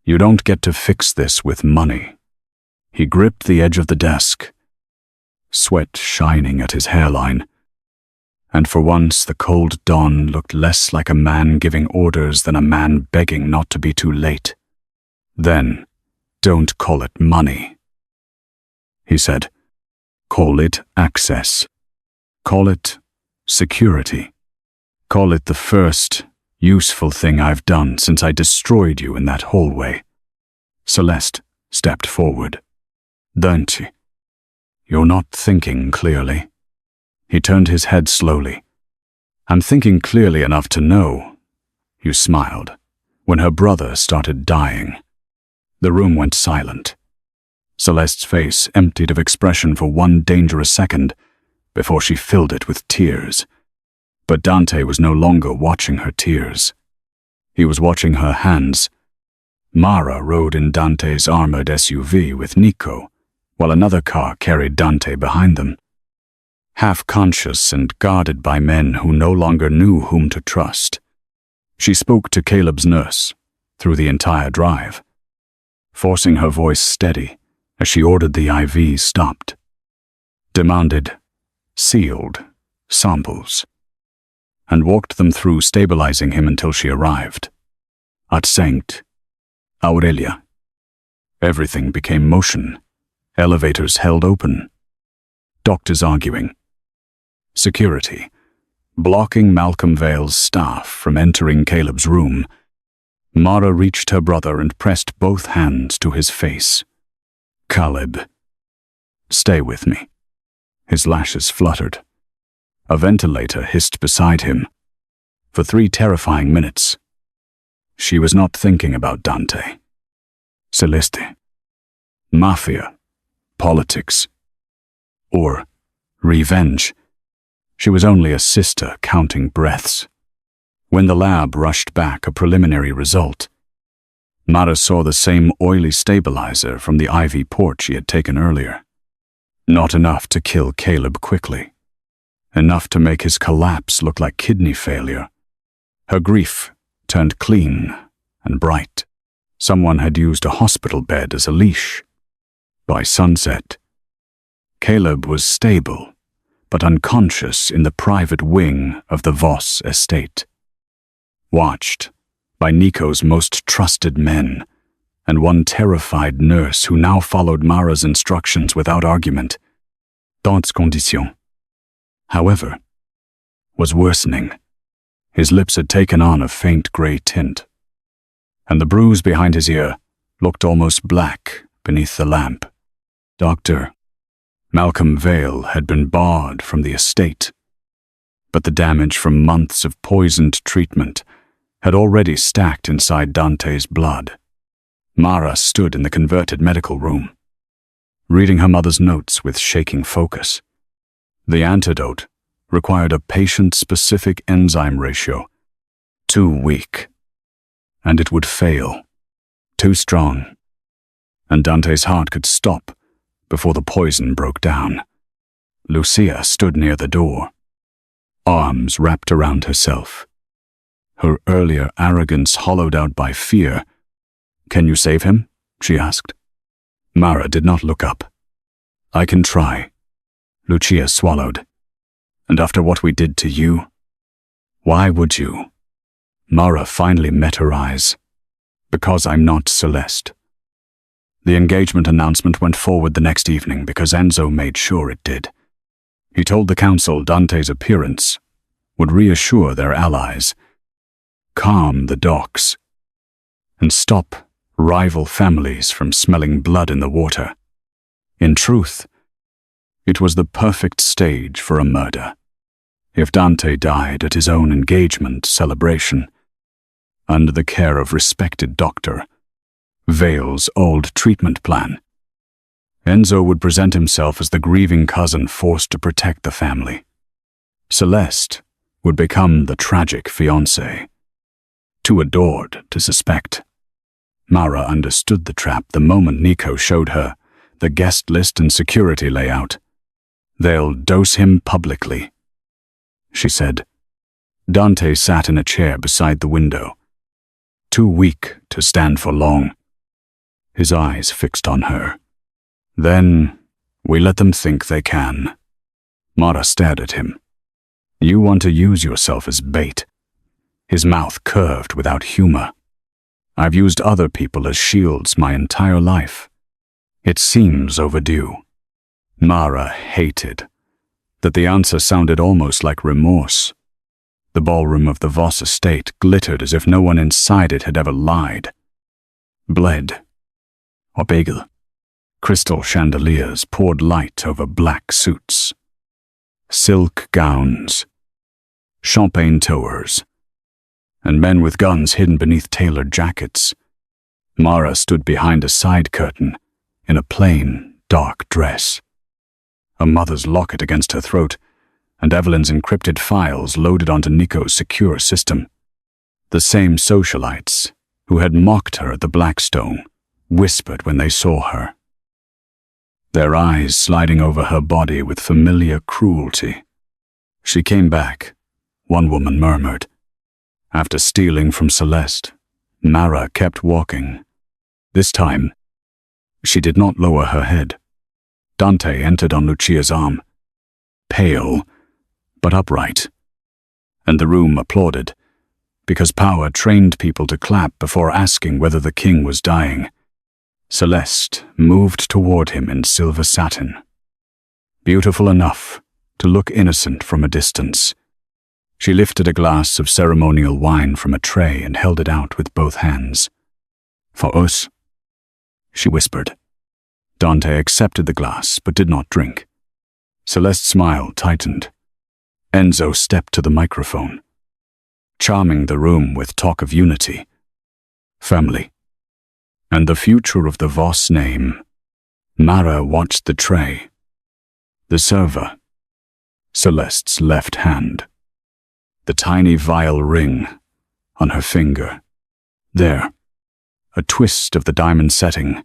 A: "You don't get to fix this with money." He gripped the edge of the desk, sweat shining at his hairline, and for once the cold dawn looked less like a man giving orders than a man begging not to be too late. "Then, don't call it money," he said. "Call it access. Call it security. Call it the first useful thing I've done since I destroyed you in that hallway." Celeste stepped forward. "Dante, you're not thinking clearly." He turned his head slowly. "I'm thinking clearly enough to know." You smiled when her brother started dying. The room went silent. Celeste's face emptied of expression for one dangerous second before she filled it with tears. But Dante was no longer watching her tears. He was watching her hands. Mara rode in Dante's armored SUV with Nico, while another car carried Dante behind them. Half-conscious and guarded by men who no longer knew whom to trust, she spoke to Caleb's nurse through the entire drive, forcing her voice steady as she ordered the IV stopped, demanded sealed samples, and walked them through, stabilizing him until she arrived at St. Aurelia. Everything became motion. Elevators held open. Doctors arguing. Security blocking Malcolm Vale's staff from entering Caleb's room. Mara reached her brother and pressed both hands to his face. "Caleb, stay with me." His lashes fluttered. A ventilator hissed beside him. For 3 terrifying minutes, she was not thinking about Dante, Celeste, mafia, politics, or revenge. She was only a sister counting breaths. When the lab rushed back a preliminary result, Mara saw the same oily stabilizer from the IV port she had taken earlier. Not enough to kill Caleb quickly. Enough to make his collapse look like kidney failure. Her grief turned clean and bright. Someone had used a hospital bed as a leash. By sunset, Caleb was stable, but unconscious in the private wing of the Voss estate. Watched by Nico's most trusted men, and one terrified nurse who now followed Mara's instructions without argument. Dans conditions, however, was worsening. His lips had taken on a faint gray tint, and the bruise behind his ear looked almost black beneath the lamp. Dr. Malcolm Vale had been barred from the estate, but the damage from months of poisoned treatment had already stacked inside Dante's blood. Mara stood in the converted medical room, reading her mother's notes with shaking focus. The antidote required a patient-specific enzyme ratio, too weak, and it would fail, too strong, and Dante's heart could stop before the poison broke down. Lucia stood near the door, arms wrapped around herself, her earlier arrogance hollowed out by fear. "Can you save him?" she asked. Mara did not look up. "I can try," Lucia swallowed. "And after what we did to you, why would you?" Mara finally met her eyes. "Because I'm not Celeste." The engagement announcement went forward the next evening because Enzo made sure it did. He told the council Dante's appearance would reassure their allies, calm the docks, and stop rival families from smelling blood in the water. In truth, it was the perfect stage for a murder. If Dante died at his own engagement celebration, under the care of respected Dr. Vale's old treatment plan, Enzo would present himself as the grieving cousin forced to protect the family. Celeste would become the tragic fiancée, too adored to suspect. Mara understood the trap the moment Nico showed her the guest list and security layout. "They'll dose him publicly," she said. Dante sat in a chair beside the window, too weak to stand for long, his eyes fixed on her. "Then we let them think they can." Mara stared at him. "You want to use yourself as bait." His mouth curved without humor. "I've used other people as shields my entire life. It seems overdue." Mara hated that the answer sounded almost like remorse. The ballroom of the Voss estate glittered as if no one inside it had ever lied, bled, or bagel. Crystal chandeliers poured light over black suits, silk gowns, champagne towers, and men with guns hidden beneath tailored jackets. Mara stood behind a side curtain in a plain, dark dress, a mother's locket against her throat, and Evelyn's encrypted files loaded onto Nico's secure system. The same socialites who had mocked her at the Blackstone whispered when they saw her, their eyes sliding over her body with familiar cruelty. "She came back," one woman murmured. After stealing from Celeste, Mara kept walking. This time, she did not lower her head. Dante entered on Lucia's arm, pale but upright, and the room applauded, because power trained people to clap before asking whether the king was dying. Celeste moved toward him in silver satin, beautiful enough to look innocent from a distance, She lifted a glass of ceremonial wine from a tray and held it out with both hands. "For us," she whispered. Dante accepted the glass but did not drink. Celeste's smile tightened. Enzo stepped to the microphone, charming the room with talk of unity, family, and the future of the Voss name. Mara watched the tray. The server, Celeste's left hand. The tiny vial ring on her finger. There, a twist of the diamond setting,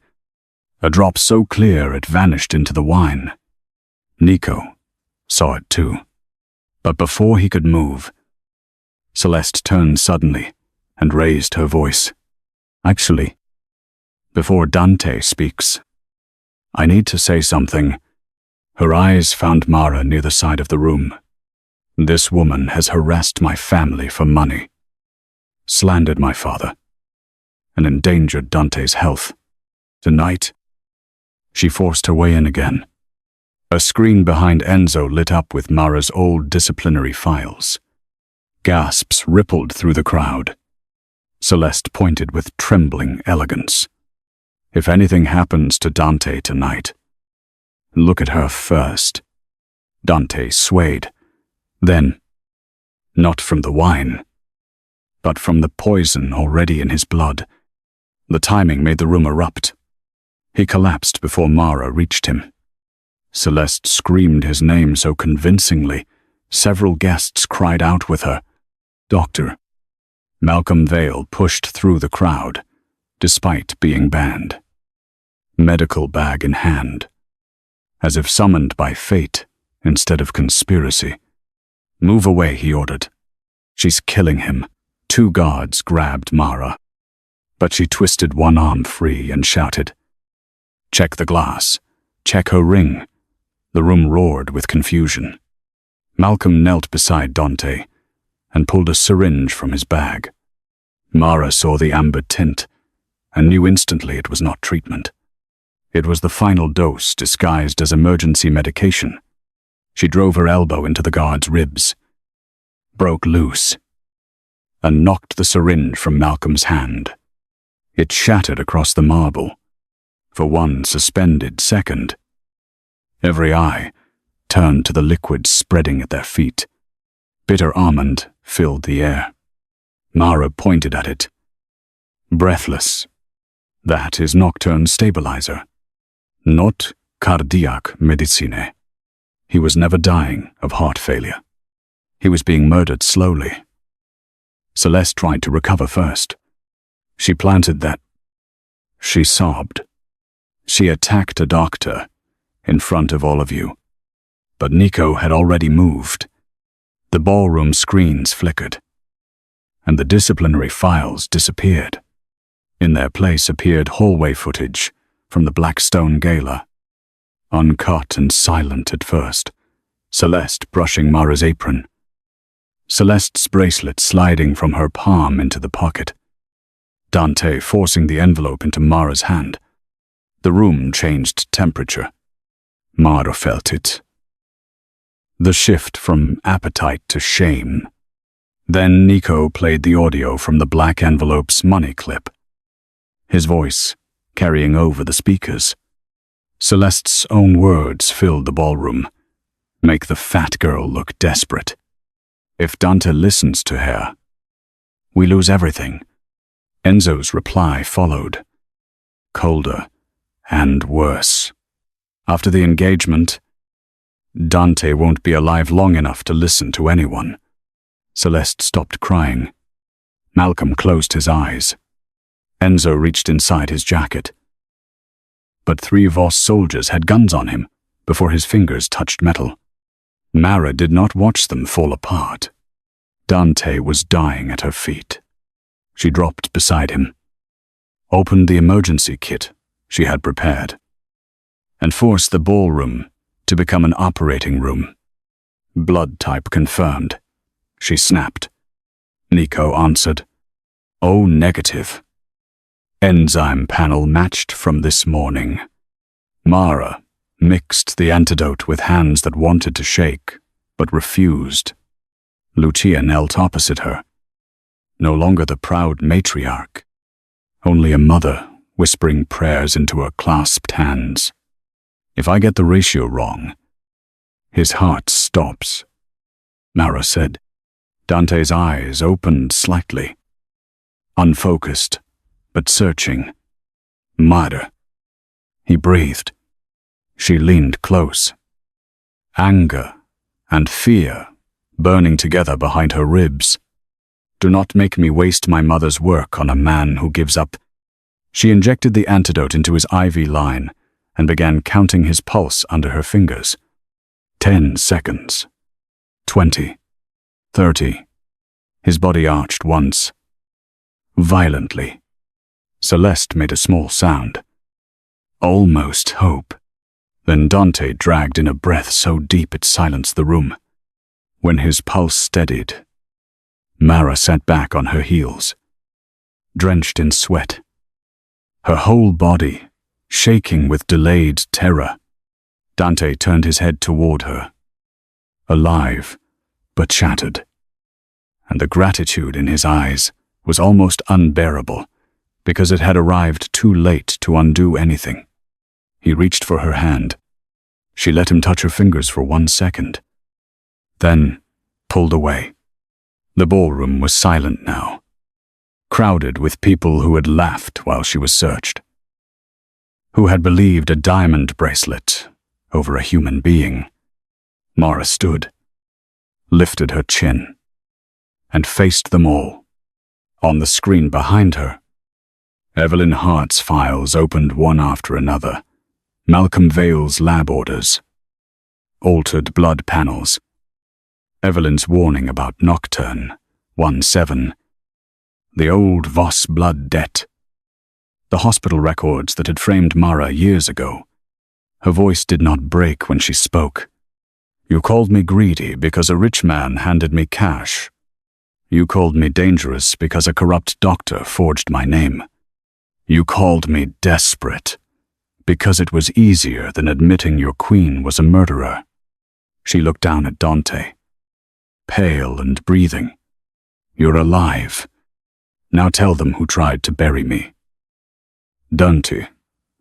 A: a drop so clear it vanished into the wine. Nico saw it too, but before he could move, Celeste turned suddenly and raised her voice. "Actually, before Dante speaks, I need to say something." Her eyes found Mara near the side of the room. "This woman has harassed my family for money, slandered my father, and endangered Dante's health. Tonight," she forced her way in again. A screen behind Enzo lit up with Mara's old disciplinary files. Gasps rippled through the crowd. Celeste pointed with trembling elegance. "If anything happens to Dante tonight, look at her first." Dante swayed. Then, not from the wine, but from the poison already in his blood. The timing made the room erupt. He collapsed before Mara reached him. Celeste screamed his name so convincingly, several guests cried out with her. "Doctor." Malcolm Vale pushed through the crowd, despite being banned, medical bag in hand, as if summoned by fate instead of conspiracy. "Move away," he ordered. "She's killing him." 2 guards grabbed Mara, but she twisted one arm free and shouted, "Check the glass. Check her ring." The room roared with confusion. Malcolm knelt beside Dante and pulled a syringe from his bag. Mara saw the amber tint and knew instantly it was not treatment. It was the final dose disguised as emergency medication. She drove her elbow into the guard's ribs, broke loose, and knocked the syringe from Malcolm's hand. It shattered across the marble. For one suspended second, every eye turned to the liquid spreading at their feet. Bitter almond filled the air. Mara pointed at it, breathless. "That is nocturne stabilizer, not cardiac medicine." He was never dying of heart failure. He was being murdered slowly. Celeste tried to recover first. She planted that. She sobbed. She attacked a doctor in front of all of you. But Nico had already moved. The ballroom screens flickered, and the disciplinary files disappeared. In their place appeared hallway footage from the Blackstone Gala, uncut and silent at first, Celeste brushing Mara's apron, Celeste's bracelet sliding from her palm into the pocket, Dante forcing the envelope into Mara's hand. The room changed temperature. Mara felt it. The shift from appetite to shame. Then Nico played the audio from the black envelope's money clip, his voice carrying over the speakers. Celeste's own words filled the ballroom. "Make the fat girl look desperate. If Dante listens to her, we lose everything." Enzo's reply followed, colder and worse. "After the engagement, Dante won't be alive long enough to listen to anyone." Celeste stopped crying. Malcolm closed his eyes. Enzo reached inside his jacket. But 3 Voss soldiers had guns on him before his fingers touched metal. Mara did not watch them fall apart. Dante was dying at her feet. She dropped beside him, opened the emergency kit she had prepared, and forced the ballroom to become an operating room. "Blood type confirmed," she snapped. Nico answered, "O negative. Enzyme panel matched from this morning." Mara mixed the antidote with hands that wanted to shake, but refused. Lucia knelt opposite her, no longer the proud matriarch, only a mother whispering prayers into her clasped hands. If I get the ratio wrong, his heart stops, Mara said. Dante's eyes opened slightly, unfocused, but searching. Murder. He breathed. She leaned close. Anger and fear burning together behind her ribs. Do not make me waste my mother's work on a man who gives up. She injected the antidote into his IV line and began counting his pulse under her fingers. 10 seconds. 20. 30. His body arched once. Violently. Celeste made a small sound. Almost hope. Then Dante dragged in a breath so deep it silenced the room. When his pulse steadied, Mara sat back on her heels, drenched in sweat, her whole body shaking with delayed terror. Dante turned his head toward her, alive but shattered, and the gratitude in his eyes was almost unbearable because it had arrived too late to undo anything. He reached for her hand. She let him touch her fingers for 1 second, then pulled away. The ballroom was silent now, crowded with people who had laughed while she was searched, who had believed a diamond bracelet over a human being. Mara stood, lifted her chin, and faced them all. On the screen behind her, Evelyn Hart's files opened one after another. Malcolm Vale's lab orders, altered blood panels, Evelyn's warning about Nocturne 1-7, the old Voss blood debt, the hospital records that had framed Mara years ago. Her voice did not break when she spoke. You called me greedy because a rich man handed me cash. You called me dangerous because a corrupt doctor forged my name. You called me desperate because it was easier than admitting your queen was a murderer. She looked down at Dante, pale and breathing. You're alive. Now tell them who tried to bury me. Dante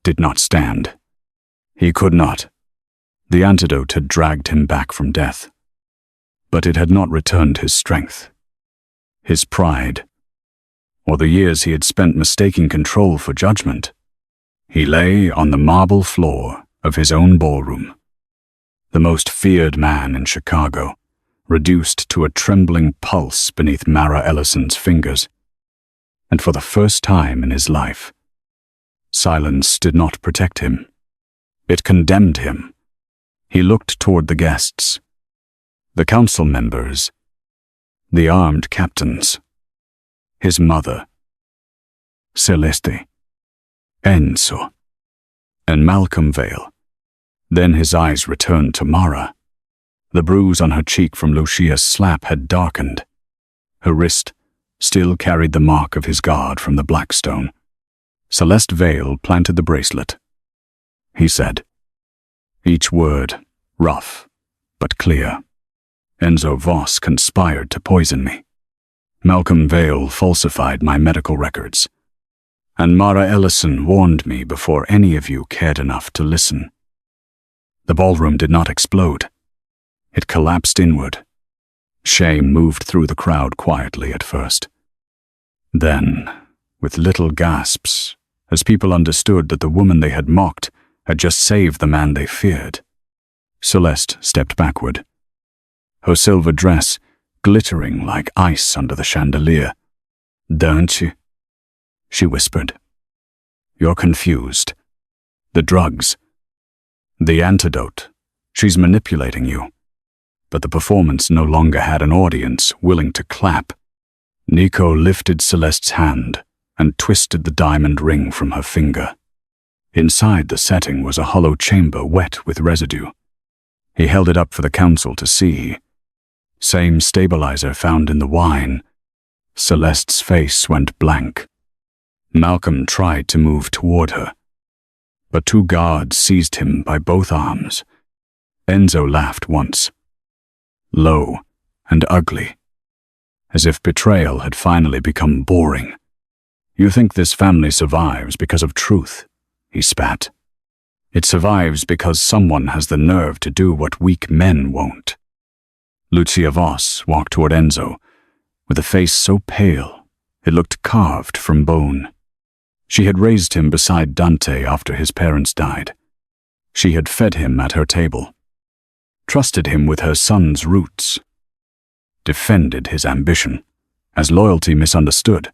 A: did not stand. He could not. The antidote had dragged him back from death, but it had not returned his strength, his pride, or the years he had spent mistaking control for judgment. He lay on the marble floor of his own ballroom, the most feared man in Chicago, reduced to a trembling pulse beneath Mara Ellison's fingers. And for the first time in his life, silence did not protect him. It condemned him. He looked toward the guests, the council members, the armed captains, his mother, Celeste, Enzo, and Malcolm Vale. Then his eyes returned to Mara. The bruise on her cheek from Lucia's slap had darkened. Her wrist still carried the mark of his guard from the Blackstone. Celeste Vale planted the bracelet. He said, each word rough but clear. Enzo Voss conspired to poison me. Malcolm Vale falsified my medical records. And Mara Ellison warned me before any of you cared enough to listen. The ballroom did not explode. It collapsed inward. Shame moved through the crowd quietly at first. Then, with little gasps, as people understood that the woman they had mocked had just saved the man they feared, Celeste stepped backward, her silver dress glittering like ice under the chandelier. Don't you? She whispered. You're confused. The drugs. The antidote. She's manipulating you. But the performance no longer had an audience willing to clap. Nico lifted Celeste's hand and twisted the diamond ring from her finger. Inside the setting was a hollow chamber wet with residue. He held it up for the council to see. Same stabilizer found in the wine. Celeste's face went blank. Malcolm tried to move toward her, but two guards seized him by both arms. Enzo laughed once, low and ugly. as if betrayal had finally become boring. "You think this family survives because of truth," he spat. "It survives because someone has the nerve to do what weak men won't." Lucia Voss walked toward Enzo, with a face so pale it looked carved from bone. She had raised him beside Dante after his parents died. She had fed him at her table, trusted him with her son's roots, defended his ambition, as loyalty misunderstood.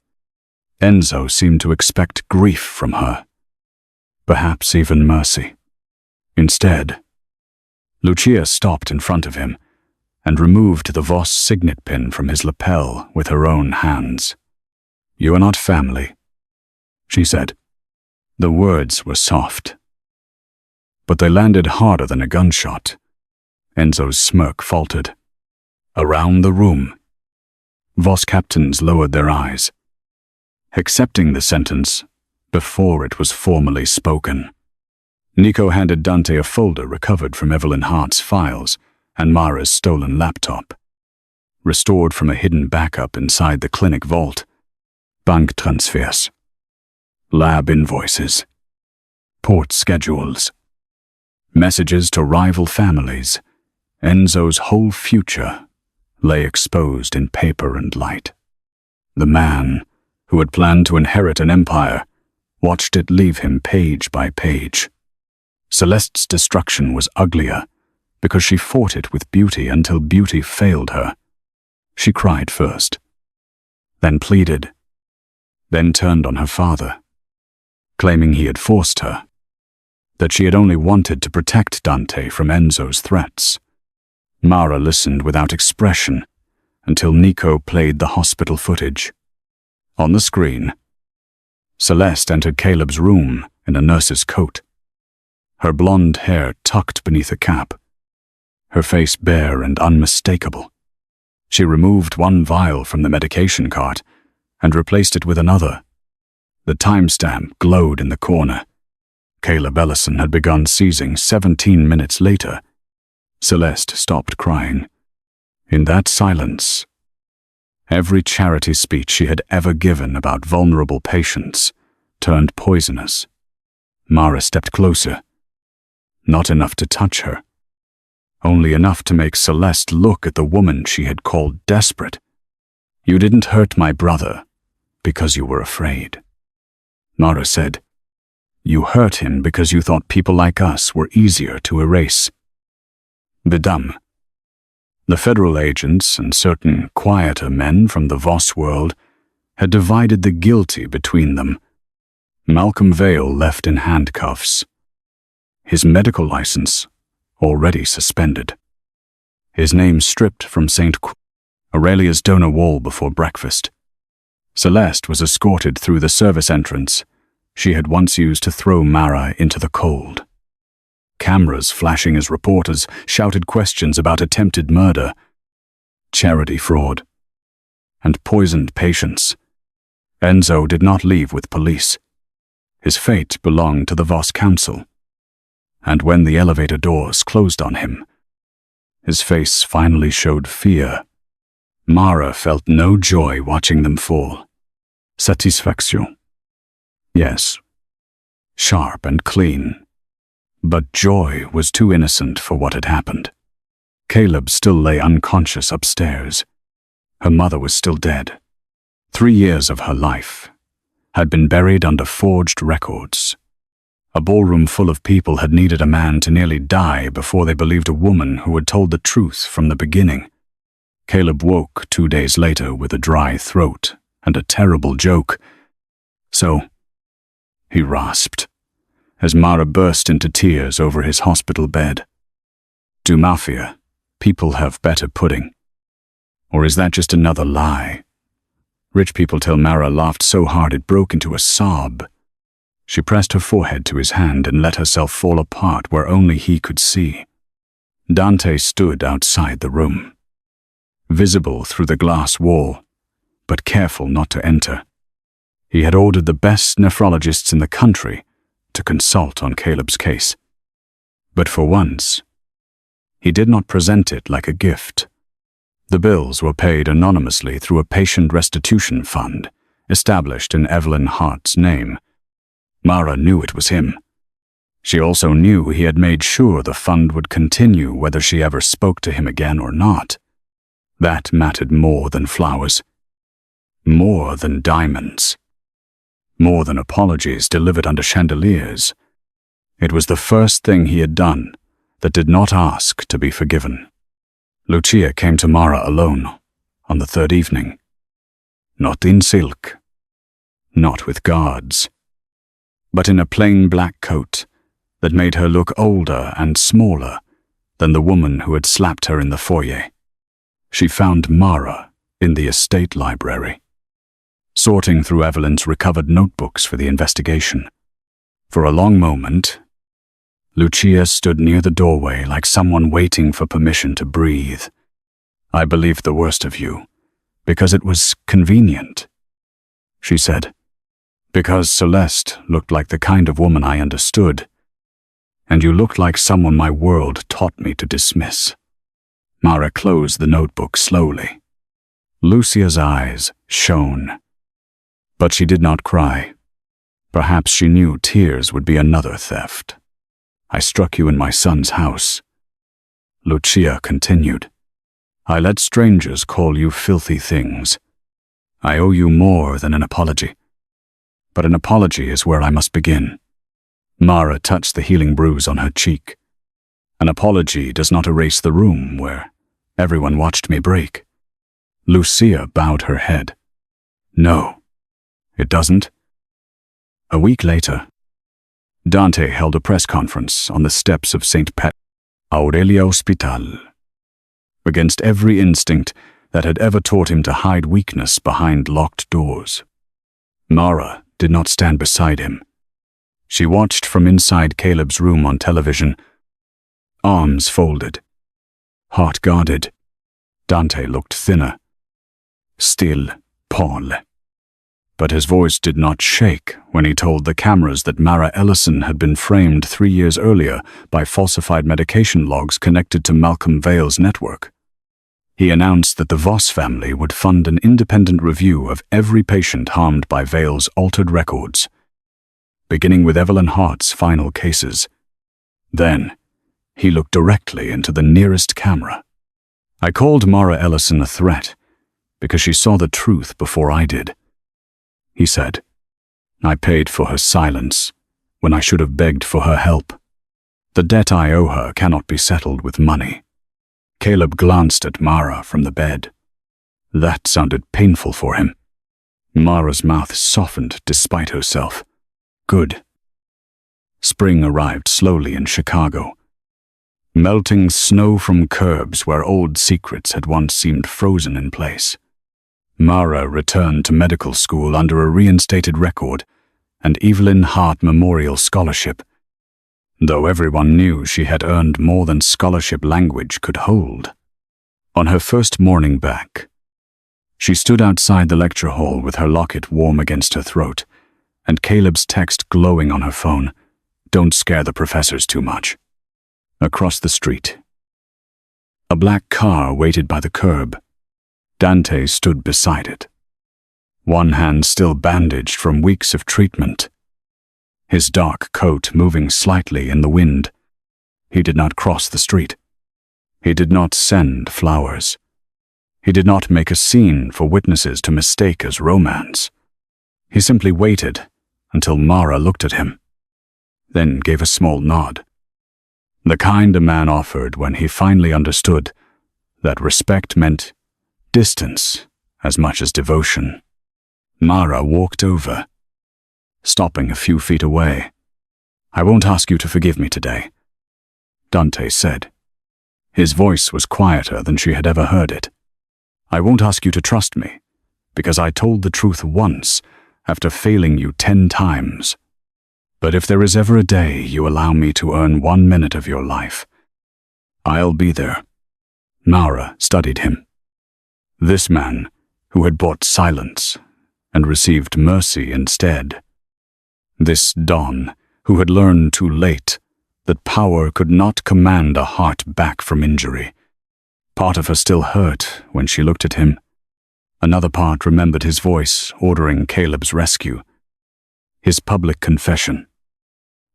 A: Enzo seemed to expect grief from her, perhaps even mercy. Instead, Lucia stopped in front of him and removed the Voss signet pin from his lapel with her own hands. "You are not family," she said. The words were soft, but they landed harder than a gunshot. Enzo's smirk faltered. Around the room, Voss captains lowered their eyes, accepting the sentence before it was formally spoken. Nico handed Dante a folder recovered from Evelyn Hart's files and Mara's stolen laptop, restored from a hidden backup inside the clinic vault. Bank transfers, lab invoices, port schedules, messages to rival families. Enzo's whole future lay exposed in paper and light. The man who had planned to inherit an empire watched it leave him page by page. Celeste's destruction was uglier because she fought it with beauty until beauty failed her. She cried first, then pleaded, then turned on her father, claiming he had forced her, that she had only wanted to protect Dante from Enzo's threats. Mara listened without expression until Nico played the hospital footage. On the screen, Celeste entered Caleb's room in a nurse's coat, her blonde hair tucked beneath a cap, her face bare and unmistakable. She removed one vial from the medication cart and replaced it with another. The timestamp glowed in the corner. Caleb Ellison had begun seizing 17 minutes later. Celeste stopped crying. In that silence, every charity speech she had ever given about vulnerable patients turned poisonous. Mara stepped closer. Not enough to touch her, only enough to make Celeste look at the woman she had called desperate. "You didn't hurt my brother because you were afraid," Mara said. "You hurt him because you thought people like us were easier to erase." Vidam. The federal agents and certain quieter men from the Voss world had divided the guilty between them. Malcolm Vale left in handcuffs, his medical license already suspended, his name stripped from St. Aurelia's donor wall before breakfast. Celeste was escorted through the service entrance she had once used to throw Mara into the cold. Cameras flashing as reporters shouted questions about attempted murder, charity fraud, and poisoned patients. Enzo did not leave with police. His fate belonged to the Voss Council. And when the elevator doors closed on him, his face finally showed fear. Mara felt no joy watching them fall. Satisfaction. Yes, sharp and clean. But joy was too innocent for what had happened. Caleb still lay unconscious upstairs. Her mother was still dead. 3 years of her life had been buried under forged records. A ballroom full of people had needed a man to nearly die before they believed a woman who had told the truth from the beginning. Caleb woke 2 days later with a dry throat and a terrible joke. "So," he rasped, as Mara burst into tears over his hospital bed. "Do mafia people have better pudding? Or is that just another lie?" Rich people till Mara laughed so hard it broke into a sob. She pressed her forehead to his hand and let herself fall apart where only he could see. Dante stood outside the room, visible through the glass wall, but careful not to enter. He had ordered the best nephrologists in the country to consult on Caleb's case. But for once, he did not present it like a gift. The bills were paid anonymously through a patient restitution fund established in Evelyn Hart's name. Mara knew it was him. She also knew he had made sure the fund would continue whether she ever spoke to him again or not. That mattered more than flowers, more than diamonds, more than apologies delivered under chandeliers. It was the first thing he had done that did not ask to be forgiven. Lucia came to Mara alone on the third evening. Not in silk, not with guards, but in a plain black coat that made her look older and smaller than the woman who had slapped her in the foyer. She found Mara in the estate library, sorting through Evelyn's recovered notebooks for the investigation. For a long moment, Lucia stood near the doorway like someone waiting for permission to breathe. "I believed the worst of you, because it was convenient," she said. "Because Celeste looked like the kind of woman I understood, and you looked like someone my world taught me to dismiss." Mara closed the notebook slowly. Lucia's eyes shone, but she did not cry. Perhaps she knew tears would be another theft. "I struck you in my son's house," Lucia continued. "I let strangers call you filthy things. I owe you more than an apology. But an apology is where I must begin." Mara touched the healing bruise on her cheek. "An apology does not erase the room where everyone watched me break." Lucia bowed her head. "No, it doesn't." A week later, Dante held a press conference on the steps of St. Aurelia Hospital. Against every instinct that had ever taught him to hide weakness behind locked doors, Mara did not stand beside him. She watched from inside Caleb's room on television, arms folded, heart guarded. Dante looked thinner, still pale. But his voice did not shake when he told the cameras that Mara Ellison had been framed 3 years earlier by falsified medication logs connected to Malcolm Vale's network. He announced that the Voss family would fund an independent review of every patient harmed by Vale's altered records, beginning with Evelyn Hart's final cases. Then, he looked directly into the nearest camera. "I called Mara Ellison a threat because she saw the truth before I did," he said. "I paid for her silence when I should have begged for her help. The debt I owe her cannot be settled with money." Caleb glanced at Mara from the bed. That sounded painful for him. Mara's mouth softened despite herself. "Good." Spring arrived slowly in Chicago. Melting snow from curbs where old secrets had once seemed frozen in place. Mara returned to medical school under a reinstated record and Evelyn Hart Memorial Scholarship, though everyone knew she had earned more than scholarship language could hold. On her first morning back, she stood outside the lecture hall with her locket warm against her throat and Caleb's text glowing on her phone, "Don't scare the professors too much." Across the street, a black car waited by the curb. Dante stood beside it, one hand still bandaged from weeks of treatment, his dark coat moving slightly in the wind. He did not cross the street. He did not send flowers. He did not make a scene for witnesses to mistake as romance. He simply waited until Mara looked at him, then gave a small nod. The kind a man offered when he finally understood that respect meant distance as much as devotion. Mara walked over, stopping a few feet away. "I won't ask you to forgive me today," Dante said. His voice was quieter than she had ever heard it. "I won't ask you to trust me, because I told the truth once after failing you 10 times. But if there is ever a day you allow me to earn 1 minute of your life, I'll be there." Mara studied him. This man who had bought silence and received mercy instead. This Don who had learned too late that power could not command a heart back from injury. Part of her still hurt when she looked at him. Another part remembered his voice ordering Caleb's rescue. His public confession.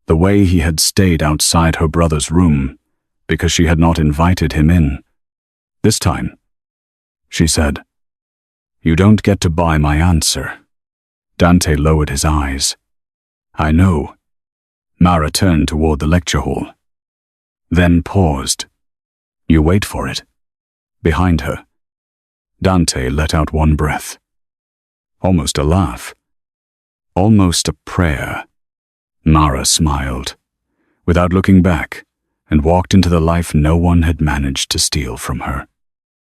A: The way he had stayed outside her brother's room because she had not invited him in. This time, she said, "You don't get to buy my answer." Dante lowered his eyes. "I know." Mara turned toward the lecture hall, then paused. "You wait for it." Behind her, Dante let out one breath. Almost a laugh. Almost a prayer. Mara smiled, without looking back, and walked into the life no one had managed to steal from her.